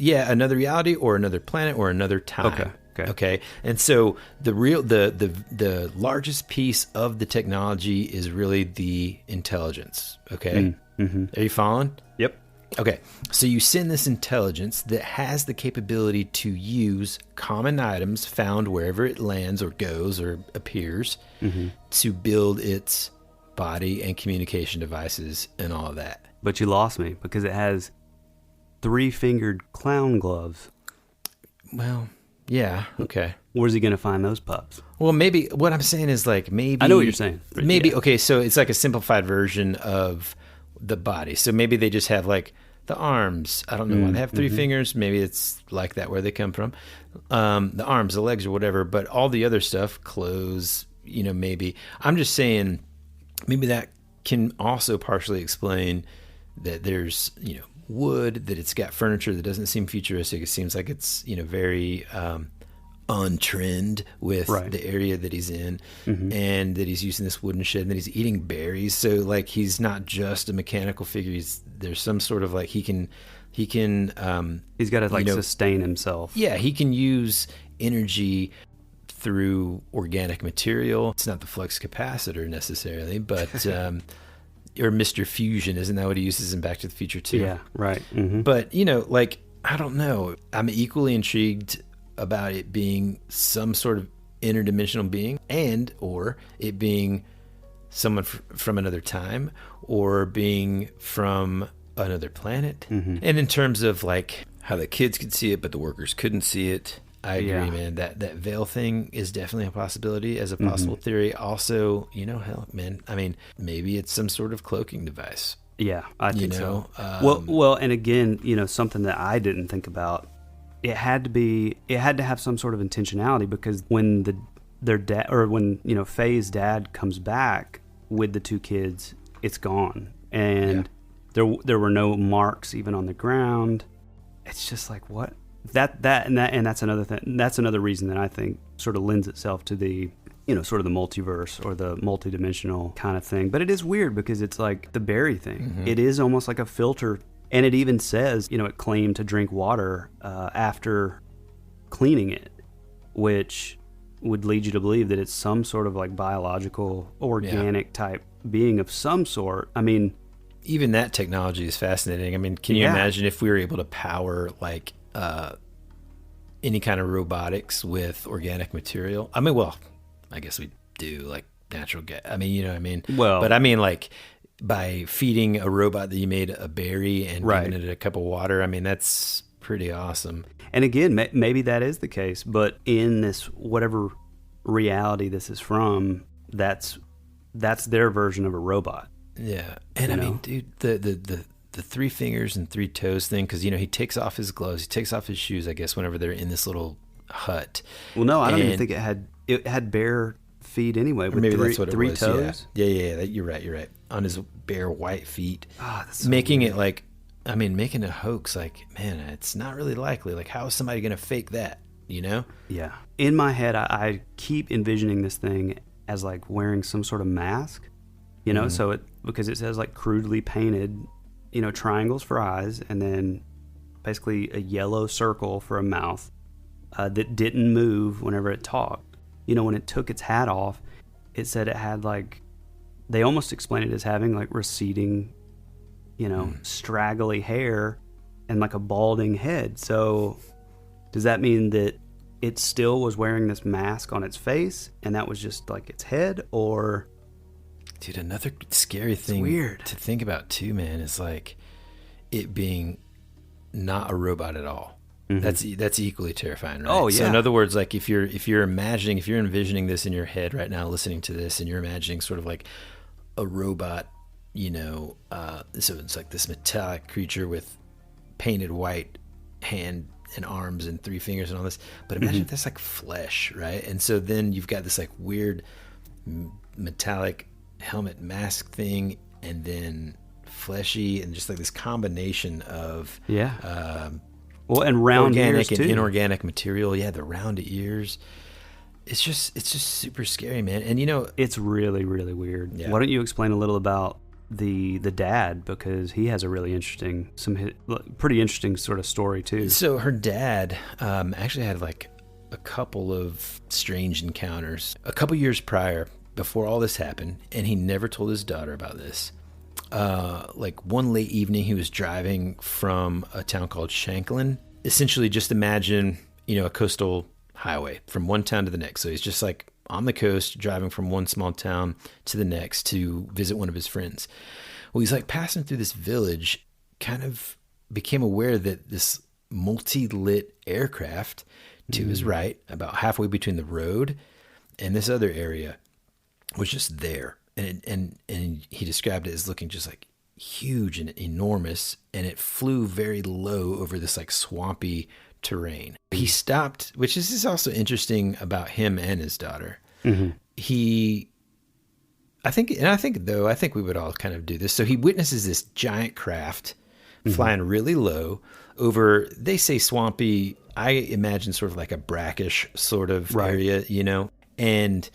Another reality or another planet or another time. Okay. And so the largest piece of the technology is really the intelligence, okay? Are you following? Yep. Okay, so you send this intelligence that has the capability to use common items found wherever it lands or goes or appears to build its body and communication devices and all of that. But you lost me because it has 3-fingered clown gloves. Well, yeah, okay. Where's he going to find those pups? Well, maybe what I'm saying is like maybe... I know what you're saying. Maybe, yeah. okay, so it's like a simplified version of the body. So maybe they just have like the arms. I don't know why they have 3 fingers. Maybe it's like that where they come from. The arms, the legs or whatever, but all the other stuff, clothes, maybe. I'm just saying maybe that can also partially explain that there's, wood, that it's got furniture that doesn't seem futuristic. It seems like it's, very on trend with the area that he's in, and that he's using this wooden shed and that he's eating berries. So like he's not just a mechanical figure. There's some sort of like he can he's got to like sustain himself. Yeah, he can use energy through organic material. It's not the flux capacitor necessarily, but or Mr. Fusion, isn't that what he uses in Back to the Future too? Yeah, right. But like I don't know. I'm equally intrigued about it being some sort of interdimensional being, and or it being someone from another time, or being from another planet. And in terms of like how the kids could see it but the workers couldn't see it, I agree, man. That veil thing is definitely a possibility as a possible theory. Also, hell, man, I mean, maybe it's some sort of cloaking device. Yeah, I think so. Well, and again, something that I didn't think about, it had to have some sort of intentionality, because when their dad, or when Faye's dad comes back with the 2 kids, it's gone, and there were no marks even on the ground. It's just like, what? And that's another thing. That's another reason that I think sort of lends itself to the sort of the multiverse or the multidimensional kind of thing. But it is weird because it's like the berry thing. It is almost like a filter. And it even says, it claimed to drink water after cleaning it, which would lead you to believe that it's some sort of like biological, organic type being of some sort. I mean, even that technology is fascinating. I mean, can you imagine if we were able to power like any kind of robotics with organic material? I mean, well, I guess we do, like natural gas. I mean, you know what I mean? Well, but I mean, like, by feeding a robot that you made a berry and giving it a cup of water, I mean, that's pretty awesome. And again, maybe that is the case, but in this, whatever reality this is from, that's their version of a robot. Yeah. And I mean, dude, the 3 fingers and 3 toes thing, because, he takes off his gloves, he takes off his shoes, I guess, whenever they're in this little hut. Well, no, I don't even think it had bare feet anyway, with maybe that's what it 3 was. toes. Yeah, you're right. On his bare white feet. That's so making weird. it like, I mean, making a hoax, like, man, it's not really likely. Like, how is somebody going to fake that, Yeah. In my head, I keep envisioning this thing as like wearing some sort of mask, so because it says like crudely painted, triangles for eyes, and then basically a yellow circle for a mouth that didn't move whenever it talked. When it took its hat off, it said it had like, they almost explained it as having like receding, straggly hair and like a balding head. So does that mean that it still was wearing this mask on its face and that was just like its head? Or... Dude, another scary thing to think about too, man, is like it being not a robot at all. That's equally terrifying, right? Oh, yeah. So in other words, like if you're envisioning this in your head right now, listening to this, and you're imagining sort of like a robot, so it's like this metallic creature with painted white hand and arms and 3 fingers and all this. But imagine if that's like flesh, right? And so then you've got this like weird metallic helmet mask thing, and then fleshy, and just like this combination of well, and round organic ears and too. inorganic material. Yeah, the round ears. It's just super scary, man. And it's really, really weird. Yeah. Why don't you explain a little about the dad, because he has a really interesting, pretty interesting sort of story too. So her dad actually had like a couple of strange encounters a couple years prior, before all this happened, and he never told his daughter about this. like one late evening, he was driving from a town called Shanklin. Essentially, just imagine, a coastal highway from one town to the next. So he's just like on the coast, driving from one small town to the next to visit one of his friends. Well, he's like passing through this village, kind of became aware that this multi-lit aircraft to his right, about halfway between the road and this other area, was just there. And he described it as looking just like huge and enormous, and it flew very low over this like swampy terrain. He stopped, which is also interesting about him and his daughter. I think we would all kind of do this. So he witnesses this giant craft flying really low over, they say swampy, I imagine sort of like a brackish sort of area, and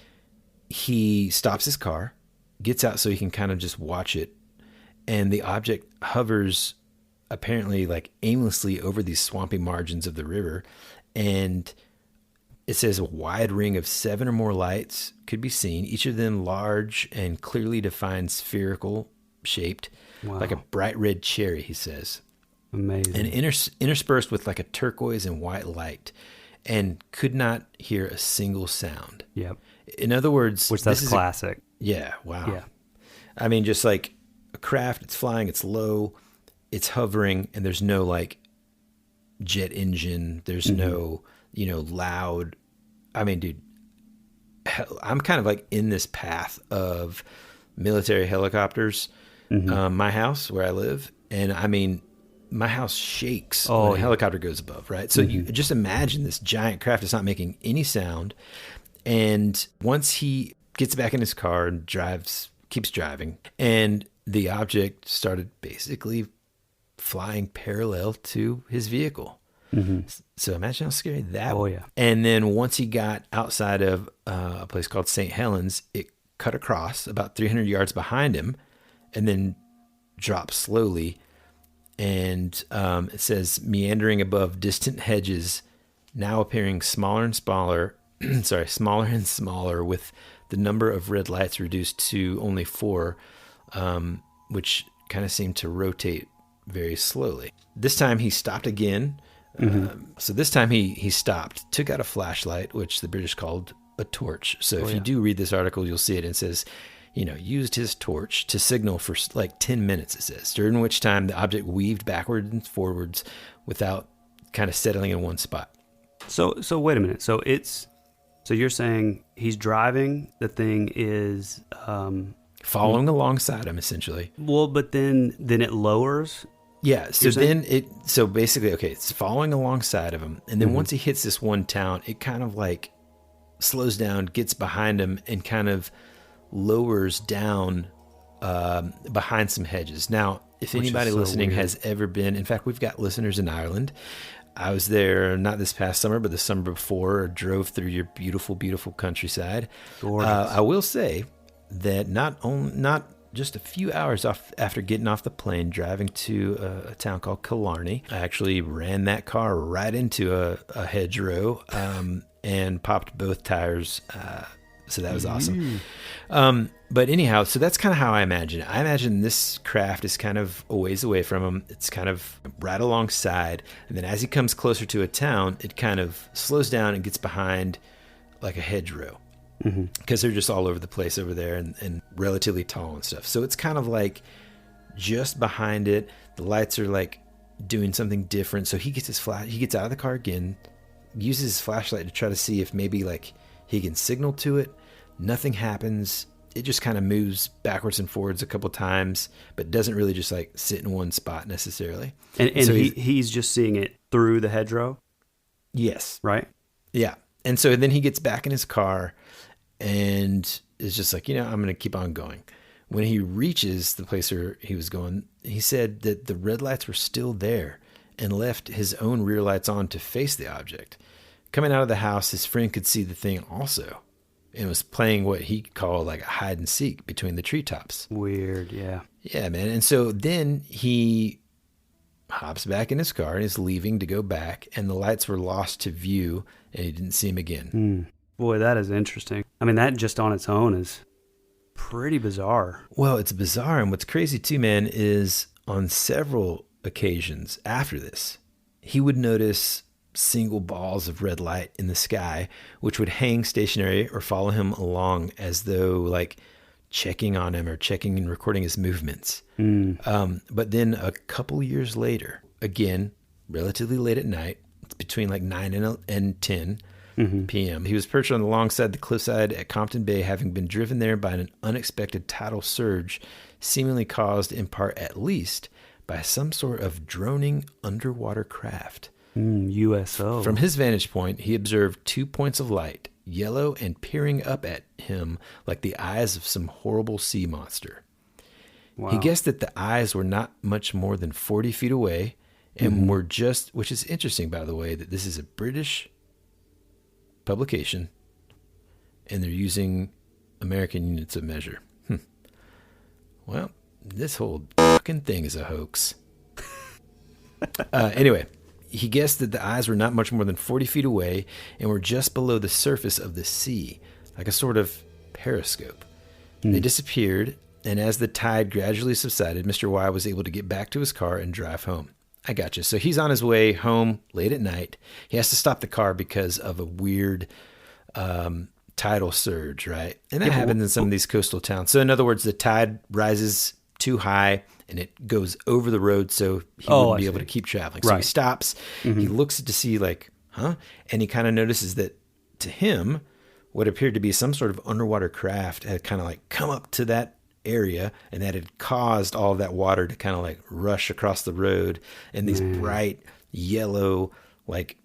he stops his car, gets out so he can kind of just watch it. And the object hovers apparently like aimlessly over these swampy margins of the river. And it says a wide ring of 7 or more lights could be seen, each of them large and clearly defined, spherical shaped, like a bright red cherry, he says. Amazing. And interspersed with like a turquoise and white light, and could not hear a single sound. Yep. In other words, which that's classic. Yeah. Wow. Yeah. I mean, just like a craft, it's flying, it's low, it's hovering, and there's no like jet engine. There's no, loud. I mean, dude, I'm kind of like in this path of military helicopters. My house where I live, and I mean, my house shakes when a helicopter goes above, right? So you just imagine this giant craft is not making any sound. And once he gets back in his car and keeps driving, and the object started basically flying parallel to his vehicle. So imagine how scary that was. Yeah. And then once he got outside of a place called St. Helens, it cut across about 300 yards behind him and then dropped slowly. And it says, meandering above distant hedges, now appearing smaller and smaller, smaller and smaller, with the number of red lights reduced to only 4, which kind of seemed to rotate very slowly. This time he stopped again. So this time he stopped, took out a flashlight, which the British called a torch. So if you do read this article, you'll see it. It says, used his torch to signal for like 10 minutes, it says, during which time the object weaved backwards and forwards without kind of settling in one spot. So wait a minute. So you're saying he's driving, the thing is following alongside him, essentially. Well, but then it lowers. Yeah. So basically, it's following alongside of him. And then once he hits this one town, it kind of like slows down, gets behind him, and kind of lowers down behind some hedges. Now, if anybody listening has ever been, in fact, we've got listeners in Ireland. I was there not this past summer, but the summer before. Drove through your beautiful, beautiful countryside. I will say that not just a few hours after getting off the plane, driving to a town called Killarney, I actually ran that car right into a hedgerow and popped both tires. So that was awesome. But anyhow, so that's kind of how I imagine it. I imagine this craft is kind of a ways away from him. It's kind of right alongside. And then as he comes closer to a town, it kind of slows down and gets behind like a hedgerow. Because they're just all over the place over there and relatively tall and stuff. So it's kind of like just behind it. The lights are like doing something different. So he gets he gets out of the car again, uses his flashlight to try to see if maybe like he can signal to it. Nothing happens. It just kind of moves backwards and forwards a couple times, but doesn't really just like sit in one spot necessarily. And so he's just seeing it through the hedgerow? Yes. Right? Yeah. And so then he gets back in his car and is just like, I'm going to keep on going. When he reaches the place where he was going, he said that the red lights were still there and left his own rear lights on to face the object. Coming out of the house, his friend could see the thing also, and was playing what he called like a hide and seek between the treetops. Weird, yeah. Yeah, man. And so then he hops back in his car and is leaving to go back, and the lights were lost to view, and he didn't see him again. Boy, that is interesting. I mean, that just on its own is pretty bizarre. Well, it's bizarre. And what's crazy too, man, is on several occasions after this, he would notice single balls of red light in the sky, which would hang stationary or follow him along as though like checking on him or checking and recording his movements. But then a couple years later, again, relatively late at night, it's between like 9 and 10 p.m. He was perched on the long side of the cliffside at Compton Bay, having been driven there by an unexpected tidal surge, seemingly caused in part at least by some sort of droning underwater craft. USO. From his vantage point, he observed 2 points of light, yellow and peering up at him like the eyes of some horrible sea monster. Wow. He guessed that the eyes were not much more than 40 feet away and were just, which is interesting, by the way, that this is a British publication and they're using American units of measure. Well, this whole fucking thing is a hoax. Anyway, he guessed that the eyes were not much more than 40 feet away and were just below the surface of the sea, like a sort of periscope. They disappeared, and as the tide gradually subsided, Mr. Y was able to get back to his car and drive home. I gotcha. So he's on his way home late at night. He has to stop the car because of a weird tidal surge, right? And that happens in some of these coastal towns. So in other words, the tide rises too high and it goes over the road, so he wouldn't be able to keep traveling. So he stops, he looks to see like, and he kind of notices that to him, what appeared to be some sort of underwater craft had kind of like come up to that area, and that had caused all of that water to kind of like rush across the road, and these bright yellow, like,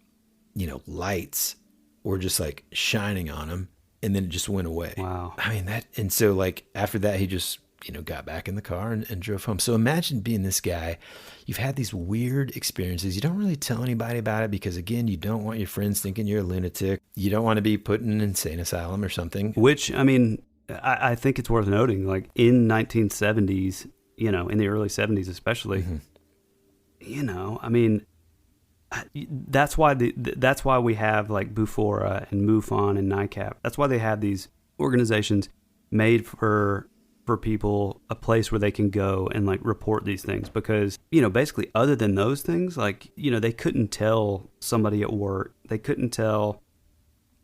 lights were just like shining on him, and then it just went away. Wow. I mean, and so like after that, he just, got back in the car and drove home. So imagine being this guy. You've had these weird experiences. You don't really tell anybody about it because, again, you don't want your friends thinking you're a lunatic. You don't want to be put in an insane asylum or something. Which, I mean, I think it's worth noting, like in 1970s, in the early 70s especially, I mean, that's why that's why we have like Bufora and MUFON and NICAP. That's why they have these organizations made for people, a place where they can go and like report these things, because basically other than those things, like they couldn't tell somebody at work, they couldn't tell,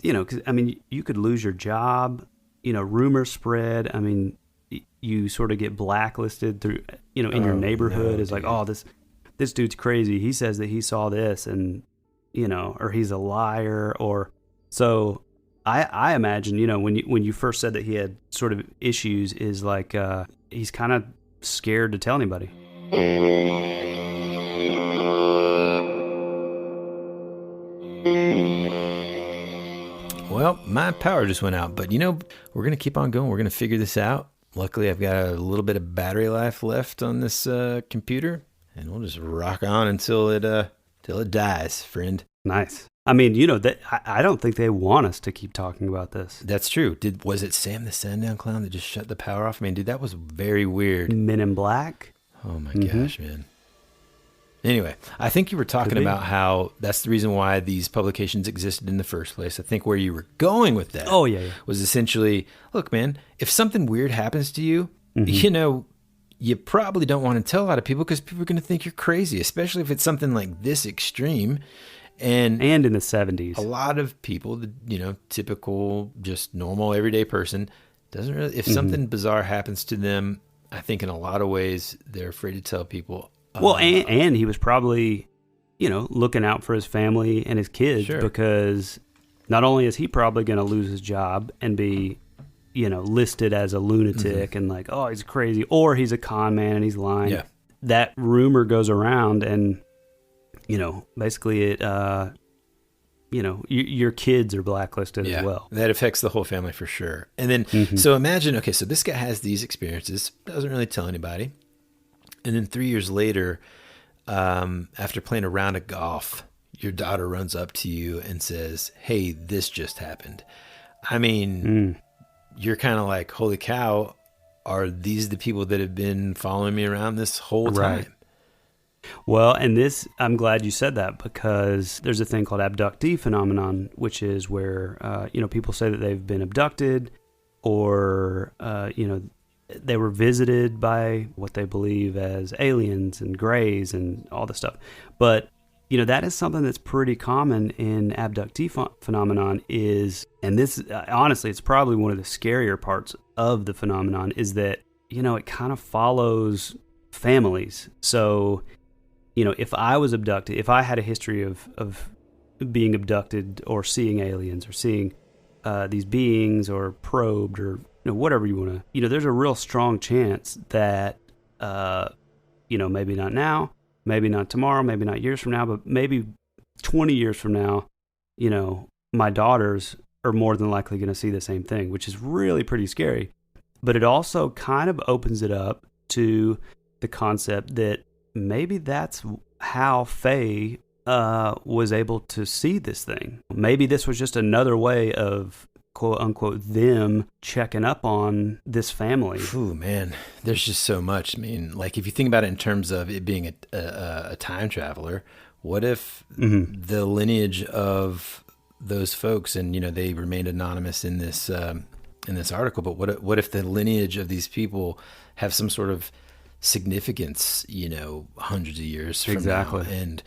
because I mean you could lose your job, rumors spread. I mean, you sort of get blacklisted through in your neighborhood. It's like, oh, this dude's crazy, he says that he saw this, and or he's a liar, or so. I imagine, when you first said that he had sort of issues, is like he's kind of scared to tell anybody. Well, my power just went out, but we're going to keep on going. We're going to figure this out. Luckily, I've got a little bit of battery life left on this computer, and we'll just rock on until it dies, friend. Nice. I mean, that I don't think they want us to keep talking about this. That's true. Was it Sam the Sandown clown that just shut the power off? I mean, dude, that was very weird. Men in Black? Oh my gosh, man. Anyway, I think you were talking about how that's the reason why these publications existed in the first place. I think where you were going with that was essentially, look, man, if something weird happens to you, you probably don't want to tell a lot of people because people are going to think you're crazy, especially if it's something like this extreme. And in the 70s, a lot of people, typical, just normal, everyday person, doesn't really, if something bizarre happens to them, I think in a lot of ways, they're afraid to tell people. Well, and he was probably, looking out for his family and his kids, because not only is he probably going to lose his job and be, listed as a lunatic and like, oh, he's crazy, or he's a con man and he's lying. Yeah. That rumor goes around, and basically it, your kids are blacklisted as well. That affects the whole family for sure. And then, so imagine, okay, so this guy has these experiences, doesn't really tell anybody. And then 3 years later, after playing a round of golf, your daughter runs up to you and says, hey, this just happened. I mean, you're kind of like, holy cow, are these the people that have been following me around this whole time? Right. Well, and this, I'm glad you said that, because there's a thing called abductee phenomenon, which is where, people say that they've been abducted, or, they were visited by what they believe as aliens and grays and all this stuff. But, that is something that's pretty common in abductee phenomenon and this, honestly, it's probably one of the scarier parts of the phenomenon is that, it kind of follows families. So, if I was abducted, if I had a history of being abducted or seeing aliens or seeing these beings or probed or whatever you want to, there's a real strong chance that, maybe not now, maybe not tomorrow, maybe not years from now, but maybe 20 years from now, my daughters are more than likely going to see the same thing, which is really pretty scary. But it also kind of opens it up to the concept that maybe that's how Faye was able to see this thing. Maybe this was just another way of quote unquote them checking up on this family. Ooh, man, there's just so much. I mean, like if you think about it in terms of it being a time traveler, what if the lineage of those folks, and they remained anonymous in this article, but what if the lineage of these people have some sort of significance, hundreds of years from now, and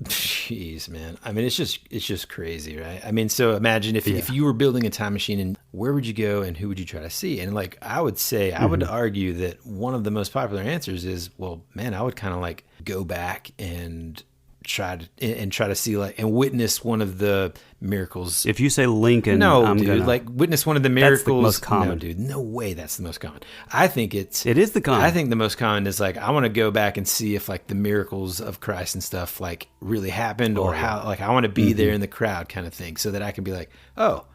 jeez, man. I mean, it's just crazy, right? I mean, so imagine if you were building a time machine, and where would you go and who would you try to see? And like, I would say, I would argue that one of the most popular answers is, well, man, I would kind of like go back and try to see and witness one of the miracles. If you say Lincoln, witness one of the miracles. That's the most common. No, dude, no way. That's the most common. I think it is the common. I think the most common is like, I want to go back and see if like the miracles of Christ and stuff like really happened, or how, like, I want to be there in the crowd kind of thing, so that I can be like, oh,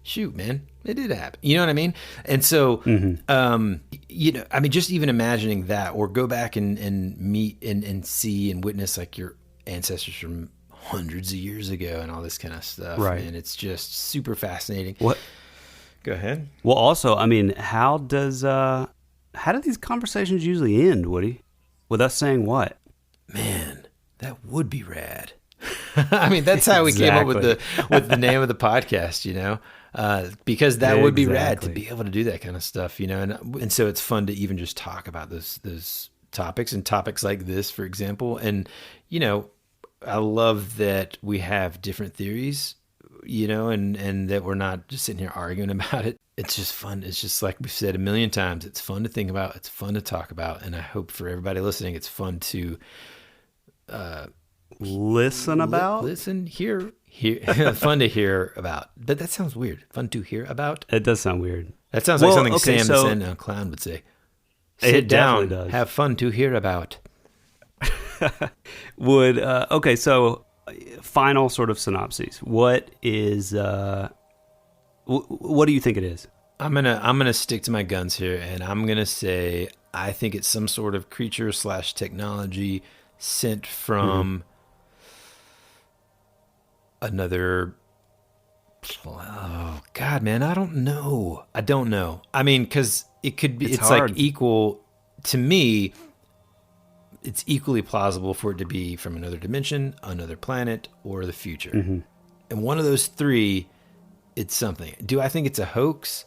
shoot, man, it did happen. You know what I mean? And so, I mean, just even imagining that, or go back and meet and see and witness like your ancestors from hundreds of years ago and all this kind of stuff. Right. And it's just super fascinating. What? Go ahead. Well, also, I mean, how do these conversations usually end, Woody? With us saying what? Man, that would be rad. I mean, that's how we came up with the name of the podcast, because that would be rad to be able to do that kind of stuff, and so it's fun to even just talk about those topics, and topics like this, for example. And, I love that we have different theories, and that we're not just sitting here arguing about it. It's just fun. It's just like we've said a million times, it's fun to think about. It's fun to talk about. And I hope for everybody listening, it's fun to listen about. Fun to hear about. But that sounds weird. Fun to hear about. It does sound weird. That sounds like something Sam the Sandown Clown would say. Sit down, does. Have fun to hear about. So final sort of synopsis. What is what do you think it is? I'm gonna stick to my guns here, and I'm gonna say I think it's some sort of creature / technology sent from another. Oh God, man, I don't know. I mean, because it could be. It's like equal to me. It's equally plausible for it to be from another dimension, another planet, or the future. And one of those three, it's something. Do I think it's a hoax?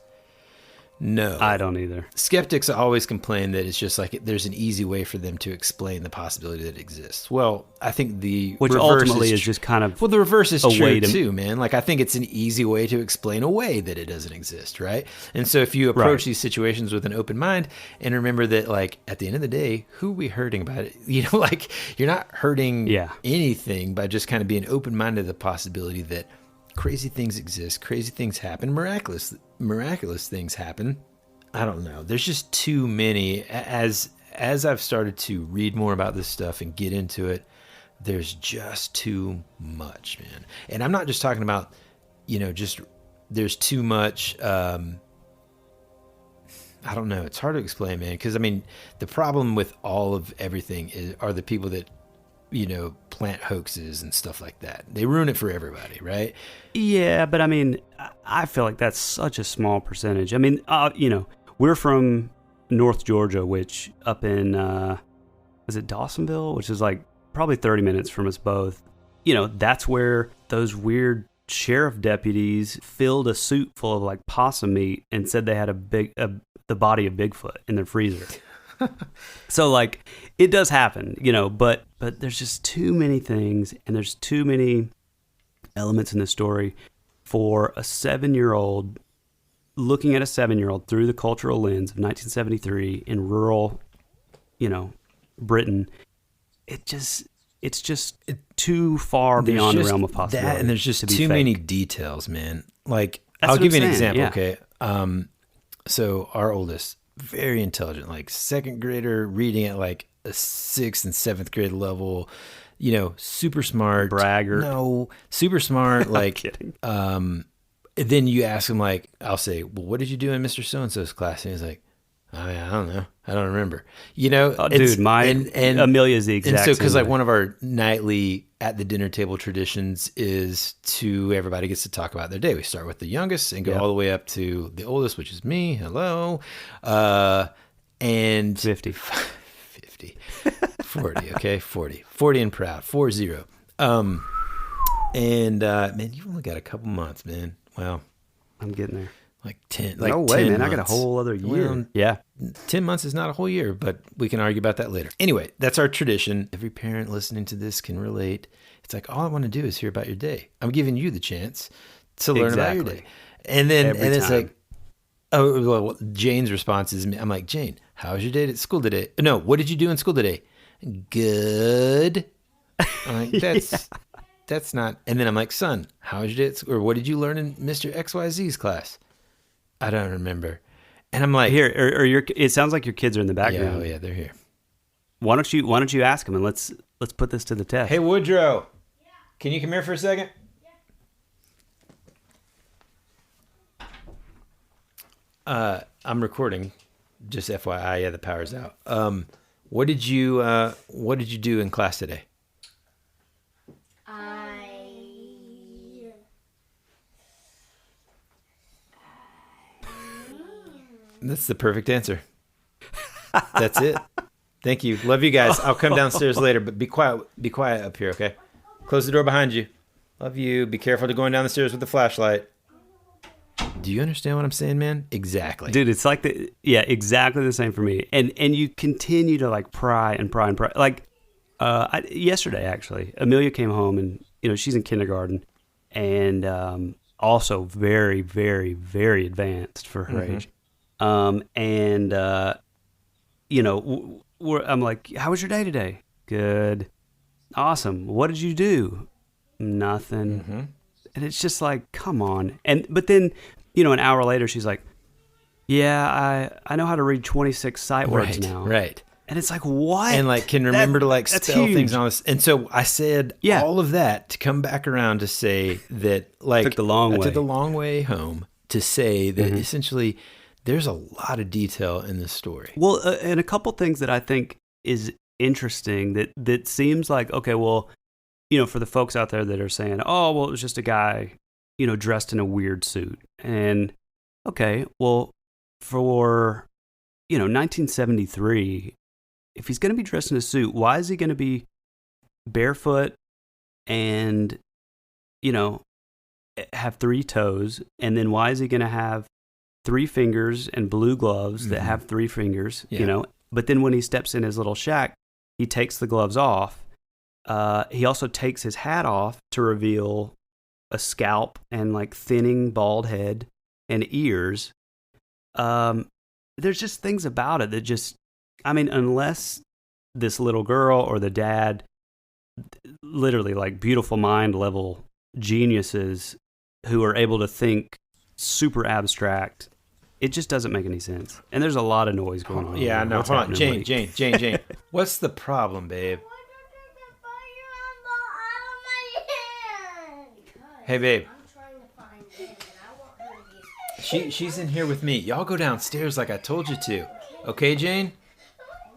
No. I don't either. Skeptics always complain that it's just like there's an easy way for them to explain the possibility that it exists. Well, I think which ultimately is just kind of the reverse is true too, man. Like, I think it's an easy way to explain away that it doesn't exist, right? And so if you approach these situations with an open mind and remember that, like, at the end of the day, who are we hurting about it? Like, you're not hurting anything by just kind of being open-minded to the possibility that crazy things exist, crazy things happen, miraculous things happen. I don't know. There's just too many. As I've started to read more about this stuff and get into it, there's just too much, man. And I'm not just talking about, just there's too much. I don't know. It's hard to explain, man. Because I mean, the problem with all of everything are the people that plant hoaxes and stuff like that. They ruin it for everybody, right? Yeah, but I mean, I feel like that's such a small percentage. I mean, we're from North Georgia, which up in, is it Dawsonville? Which is like probably 30 minutes from us both. That's where those weird sheriff deputies filled a suit full of like possum meat and said they had the body of Bigfoot in their freezer. So like it does happen, but there's just too many things and there's too many elements in the story for a 7-year-old looking at a 7-year-old through the cultural lens of 1973 in rural, Britain. It's just too far beyond the realm of possibility. That, and there's just too many details, man. Like, I'll give you an example, okay? So our oldest, very intelligent, like second grader, reading at like a 6th and 7th grade level, super smart. Braggart. No, super smart. Like, kidding. Then you ask him, like, I'll say, well, what did you do in Mr. So-and-so's class? And he's like, I don't know. I don't remember. Oh, dude, and Amelia's the exact same. And so, because like one of our nightly at the dinner table traditions is everybody gets to talk about their day. We start with the youngest and go all the way up to the oldest, which is me. Hello. And 50. 40. Okay. 40 and proud. 40. Man, you've only got a couple months, man. Wow. I'm getting there. Like 10. No way, man. Months. I got a whole other year. Well, yeah. 10 months is not a whole year, but we can argue about that later. Anyway, that's our tradition. Every parent listening to this can relate. It's like, all I want to do is hear about your day. I'm giving you the chance to learn about your day. And then it's like, oh, well, Jane's response is, I'm like, Jane, how was your day at school today? No, what did you do in school today? Good. I'm like, that's not. And then I'm like, son, how was your day at school? Or what did you learn in Mr. XYZ's class? I don't remember. And I'm like, here, it sounds like your kids are in the background. Yeah, they're here. Why don't you ask them and let's put this to the test. Hey, Woodrow, can you come here for a second? I'm recording. Just FYI, yeah, the power's out. What did you do in class today? That's the perfect answer. That's it. Thank you. Love you guys. I'll come downstairs later, but be quiet. Be quiet up here, okay? Close the door behind you. Love you. Be careful to going down the stairs with the flashlight. Do you understand what I'm saying, man? Exactly. Dude, it's like exactly the same for me. And you continue to like pry and pry and pry. Like yesterday, actually, Amelia came home and she's in kindergarten and also very, very, very advanced for her age. I'm like, how was your day today? Good. Awesome. What did you do? Nothing. Mm-hmm. And it's just like, come on. But then, an hour later, she's like, yeah, I know how to read 26 sight words now. Right. And it's like, what? And like, can remember to like spell things on this. And so I said all of that to come back around to say that like, I took the long way home to say that essentially there's a lot of detail in this story. Well, and a couple things that I think is interesting that seems like, okay, well, for the folks out there that are saying, oh, well, it was just a guy, dressed in a weird suit. And okay, well, for, 1973, if he's going to be dressed in a suit, why is he going to be barefoot and, have 3 toes? And then why is he going to have 3 fingers and blue gloves that have 3 fingers, But then when he steps in his little shack, he takes the gloves off. He also takes his hat off to reveal a scalp and like thinning bald head and ears. There's just things about it that just, unless this little girl or the dad, literally like beautiful mind level geniuses who are able to think super abstract, it just doesn't make any sense. And there's a lot of noise going on. Yeah, no, hold on. Jane. What's the problem, babe? Hey, babe. I'm trying to find Bence, and I want her to get... She's in here with me. Y'all go downstairs like I told you to. Okay, Jane?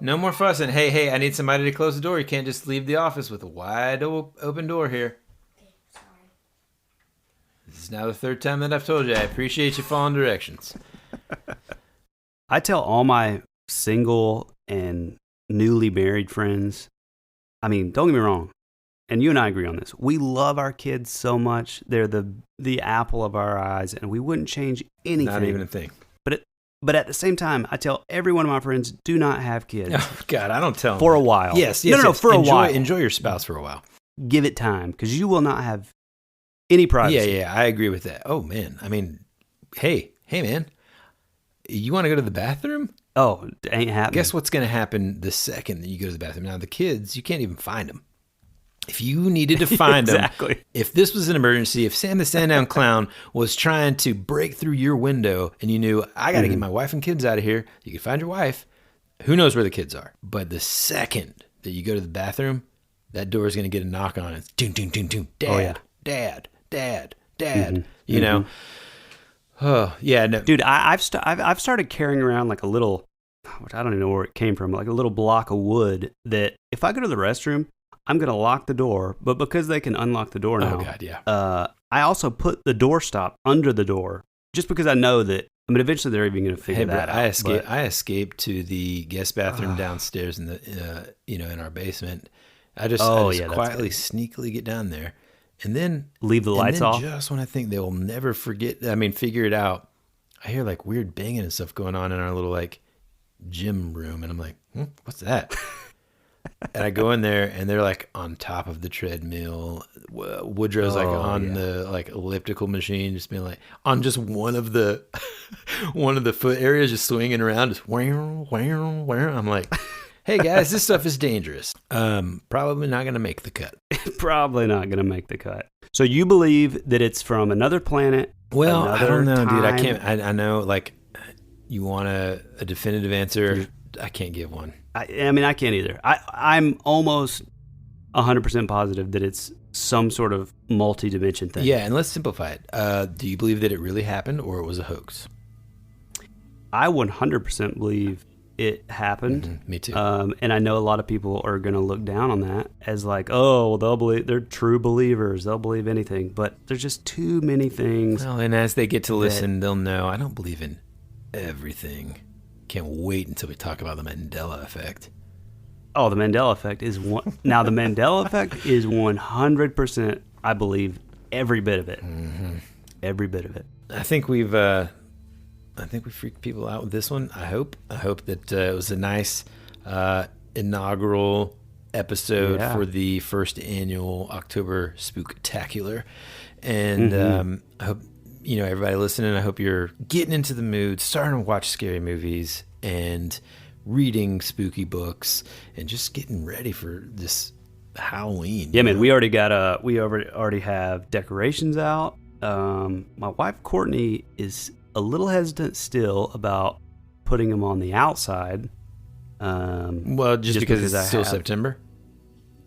No more fussing. Hey, I need somebody to close the door. You can't just leave the office with a wide open door here. Okay, sorry. This is now the 3rd time that I've told you. I appreciate you following directions. I tell all my single and newly married friends, don't get me wrong, and you and I agree on this. We love our kids so much. They're the apple of our eyes, and we wouldn't change anything. Not even a thing. But at the same time, I tell every one of my friends, do not have kids. Oh, God, I don't tell them. For a while. Yes. No, for a while. Enjoy your spouse for a while. Give it time, because you will not have any privacy. Yeah, I agree with that. Oh, man. I mean, hey, man. You want to go to the bathroom? Oh, it ain't happening. Guess what's going to happen the second that you go to the bathroom? Now, the kids, you can't even find them. If you needed to find exactly. them, if this was an emergency, if Sam the Sandown Clown was trying to break through your window and you knew, I got to get my wife and kids out of here, you could find your wife. Who knows where the kids are? But the second that you go to the bathroom, that door is going to get a knock on it. It's doom, doom, doom, doom. Dad, dad, dad, dad. You know? Oh, yeah. No. Dude, I've started carrying around like a little, which I don't even know where it came from, like a little block of wood that if I go to the restroom, I'm going to lock the door. But because they can unlock the door now, oh, God, yeah. I also put the door stop under the door just because I know that, I mean, eventually they're even going to figure that out. I escaped to the guest bathroom downstairs in the, in our basement. I just quietly, sneakily get down there. And then leave the lights off. Just when I think they will never figure it out, I hear like weird banging and stuff going on in our little like gym room, and I'm like, what's that? And I go in there, and they're like on top of the treadmill. Woodrow's like on the like elliptical machine, just being like on just one of the foot areas, just swinging around, just wow, wow, wow. I'm like, hey guys, this stuff is dangerous. Probably not going to make the cut. Probably not going to make the cut. So you believe that it's from another planet? Well, I don't know, dude. I time? can't. I know, like, you want a definitive answer. I can't give one. I mean, I can't either. I'm almost 100% positive that it's some sort of multi-dimension thing. Yeah, and let's simplify it. Do you believe that it really happened or it was a hoax? I 100% believe it happened. Mm-hmm, me too. And I know a lot of people are going to look down on that as like, oh, they'll believe, they're true believers. They'll believe anything. But there's just too many things. Well, and as they get to listen, they'll know I don't believe in everything. Can't wait until we talk about the Mandela effect. Oh, the Mandela effect is one. Now, the Mandela effect is 100%, I believe, every bit of it. Mm-hmm. Every bit of it. I think we freaked people out with this one. I hope that it was a nice inaugural episode for the first annual October Spooktacular. And I hope, everybody listening, I hope you're getting into the mood, starting to watch scary movies and reading spooky books and just getting ready for this Halloween. Yeah, man, we already have decorations out. My wife, Courtney, is a little hesitant still about putting them on the outside. Well, just because it's still September.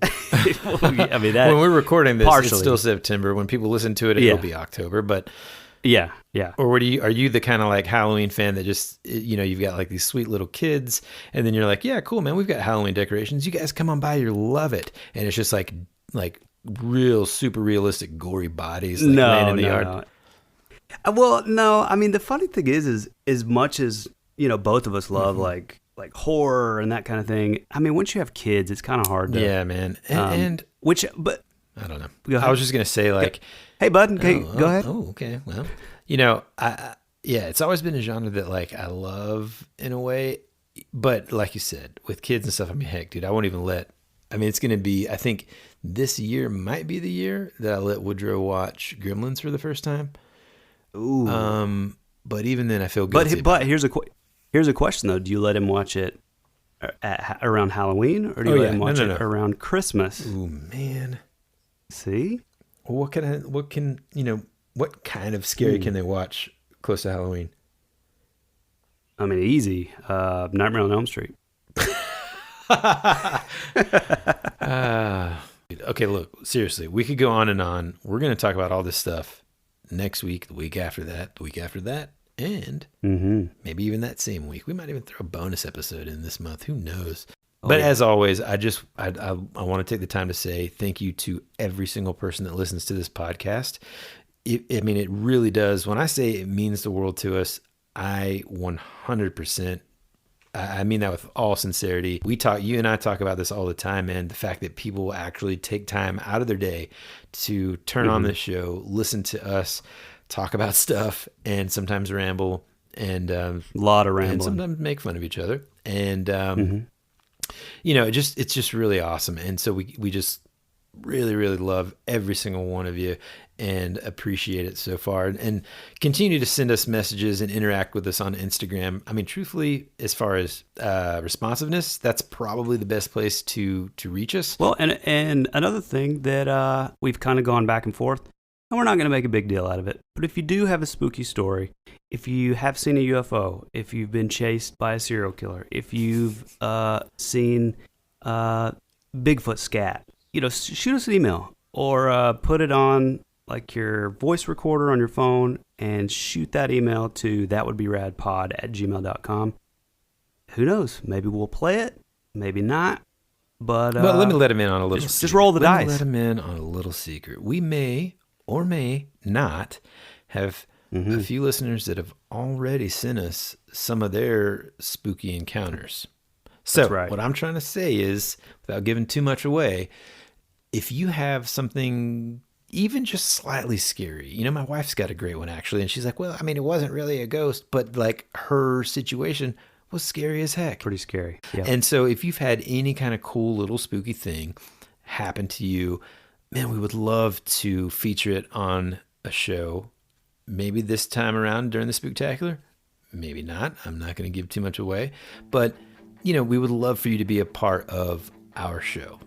Well, yeah, I mean, that, when we're recording this, partially. It's still September. When people listen to it, it'll be October. But yeah. Or are you the kind of like Halloween fan that just, you've got like these sweet little kids, and then you're like, yeah, cool, man, we've got Halloween decorations. You guys come on by, you love it, and it's just like real super realistic gory bodies laying in the yard. No. Well, no, I mean, the funny thing is as much as, both of us love like horror and that kind of thing. I mean, once you have kids, it's kind of hard to. Yeah, man. But I don't know. I was just going to say hey, bud, go ahead. Oh, okay. Well, it's always been a genre that like I love in a way, but like you said, with kids and stuff, I mean, heck, dude, I won't even it's going to be, I think this year might be the year that I let Woodrow watch Gremlins for the first time. Ooh. But even then, I feel guilty. But here's a question though: do you let him watch it around Halloween, or do you let him watch it around Christmas? Ooh, man. See, Well, what kind of scary can they watch close to Halloween? I mean, easy. Nightmare on Elm Street. Okay, look, seriously, we could go on and on. We're going to talk about all this stuff next week, the week after that, and maybe even that same week. We might even throw a bonus episode in this month. Who knows? But as always, I want to take the time to say thank you to every single person that listens to this podcast. It really does. When I say it means the world to us, I 100% I mean that with all sincerity. You and I talk about this all the time, man. The fact that people will actually take time out of their day to turn on this show, listen to us talk about stuff, and sometimes ramble, and a lot of rambling, and sometimes make fun of each other. And you know, it's just really awesome. And so we just really, really love every single one of you and appreciate it so far, and continue to send us messages and interact with us on Instagram. I mean, truthfully, as far as responsiveness, that's probably the best place to reach us. Well, and another thing that we've kind of gone back and forth, and we're not going to make a big deal out of it, but if you do have a spooky story, if you have seen a UFO, if you've been chased by a serial killer, if you've seen Bigfoot scat, you know, shoot us an email or put it on like your voice recorder on your phone and shoot that email to thatwouldberadpod@gmail.com. Who knows? Maybe we'll play it, maybe not. But let me let him in on a little just secret. roll the dice. Let him in on a little secret. We may or may not have a few listeners that have already sent us some of their spooky encounters. So what I'm trying to say is, without giving too much away, if you have something even just slightly scary, you know, my wife's got a great one actually, and she's like, well, I mean, it wasn't really a ghost, but like her situation was scary as heck. Pretty scary. Yeah. And so if you've had any kind of cool little spooky thing happen to you, man, we would love to feature it on a show. Maybe this time around during the Spooktacular, maybe not. I'm not going to give too much away, but you know, we would love for you to be a part of our show.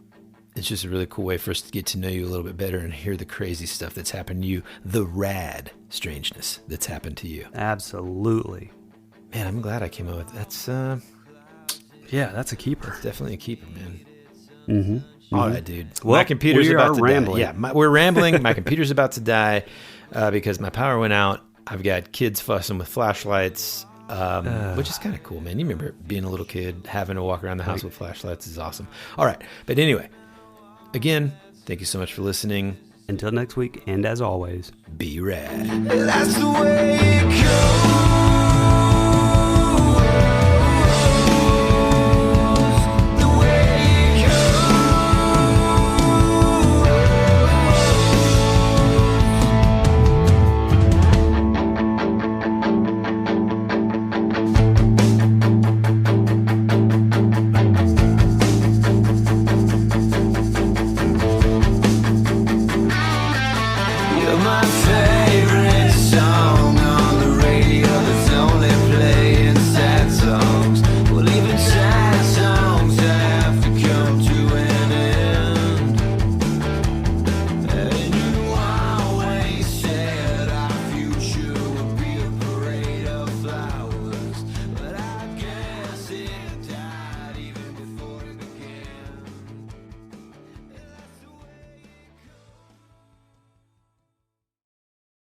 It's just a really cool way for us to get to know you a little bit better and hear the crazy stuff that's happened to you, the rad strangeness that's happened to you. Absolutely. Man, I'm glad I came up with that's yeah, that's a keeper. It's definitely a keeper, man. All right, dude. Well, my computer's we about are to rambling. die. Yeah, we're rambling. My computer's about to die because my power went out. I've got kids fussing with flashlights, which is kind of cool, man. You remember being a little kid, having to walk around the house with flashlights is awesome. All right. But anyway, again, thank you so much for listening. Until next week, and as always, be rad. That's the way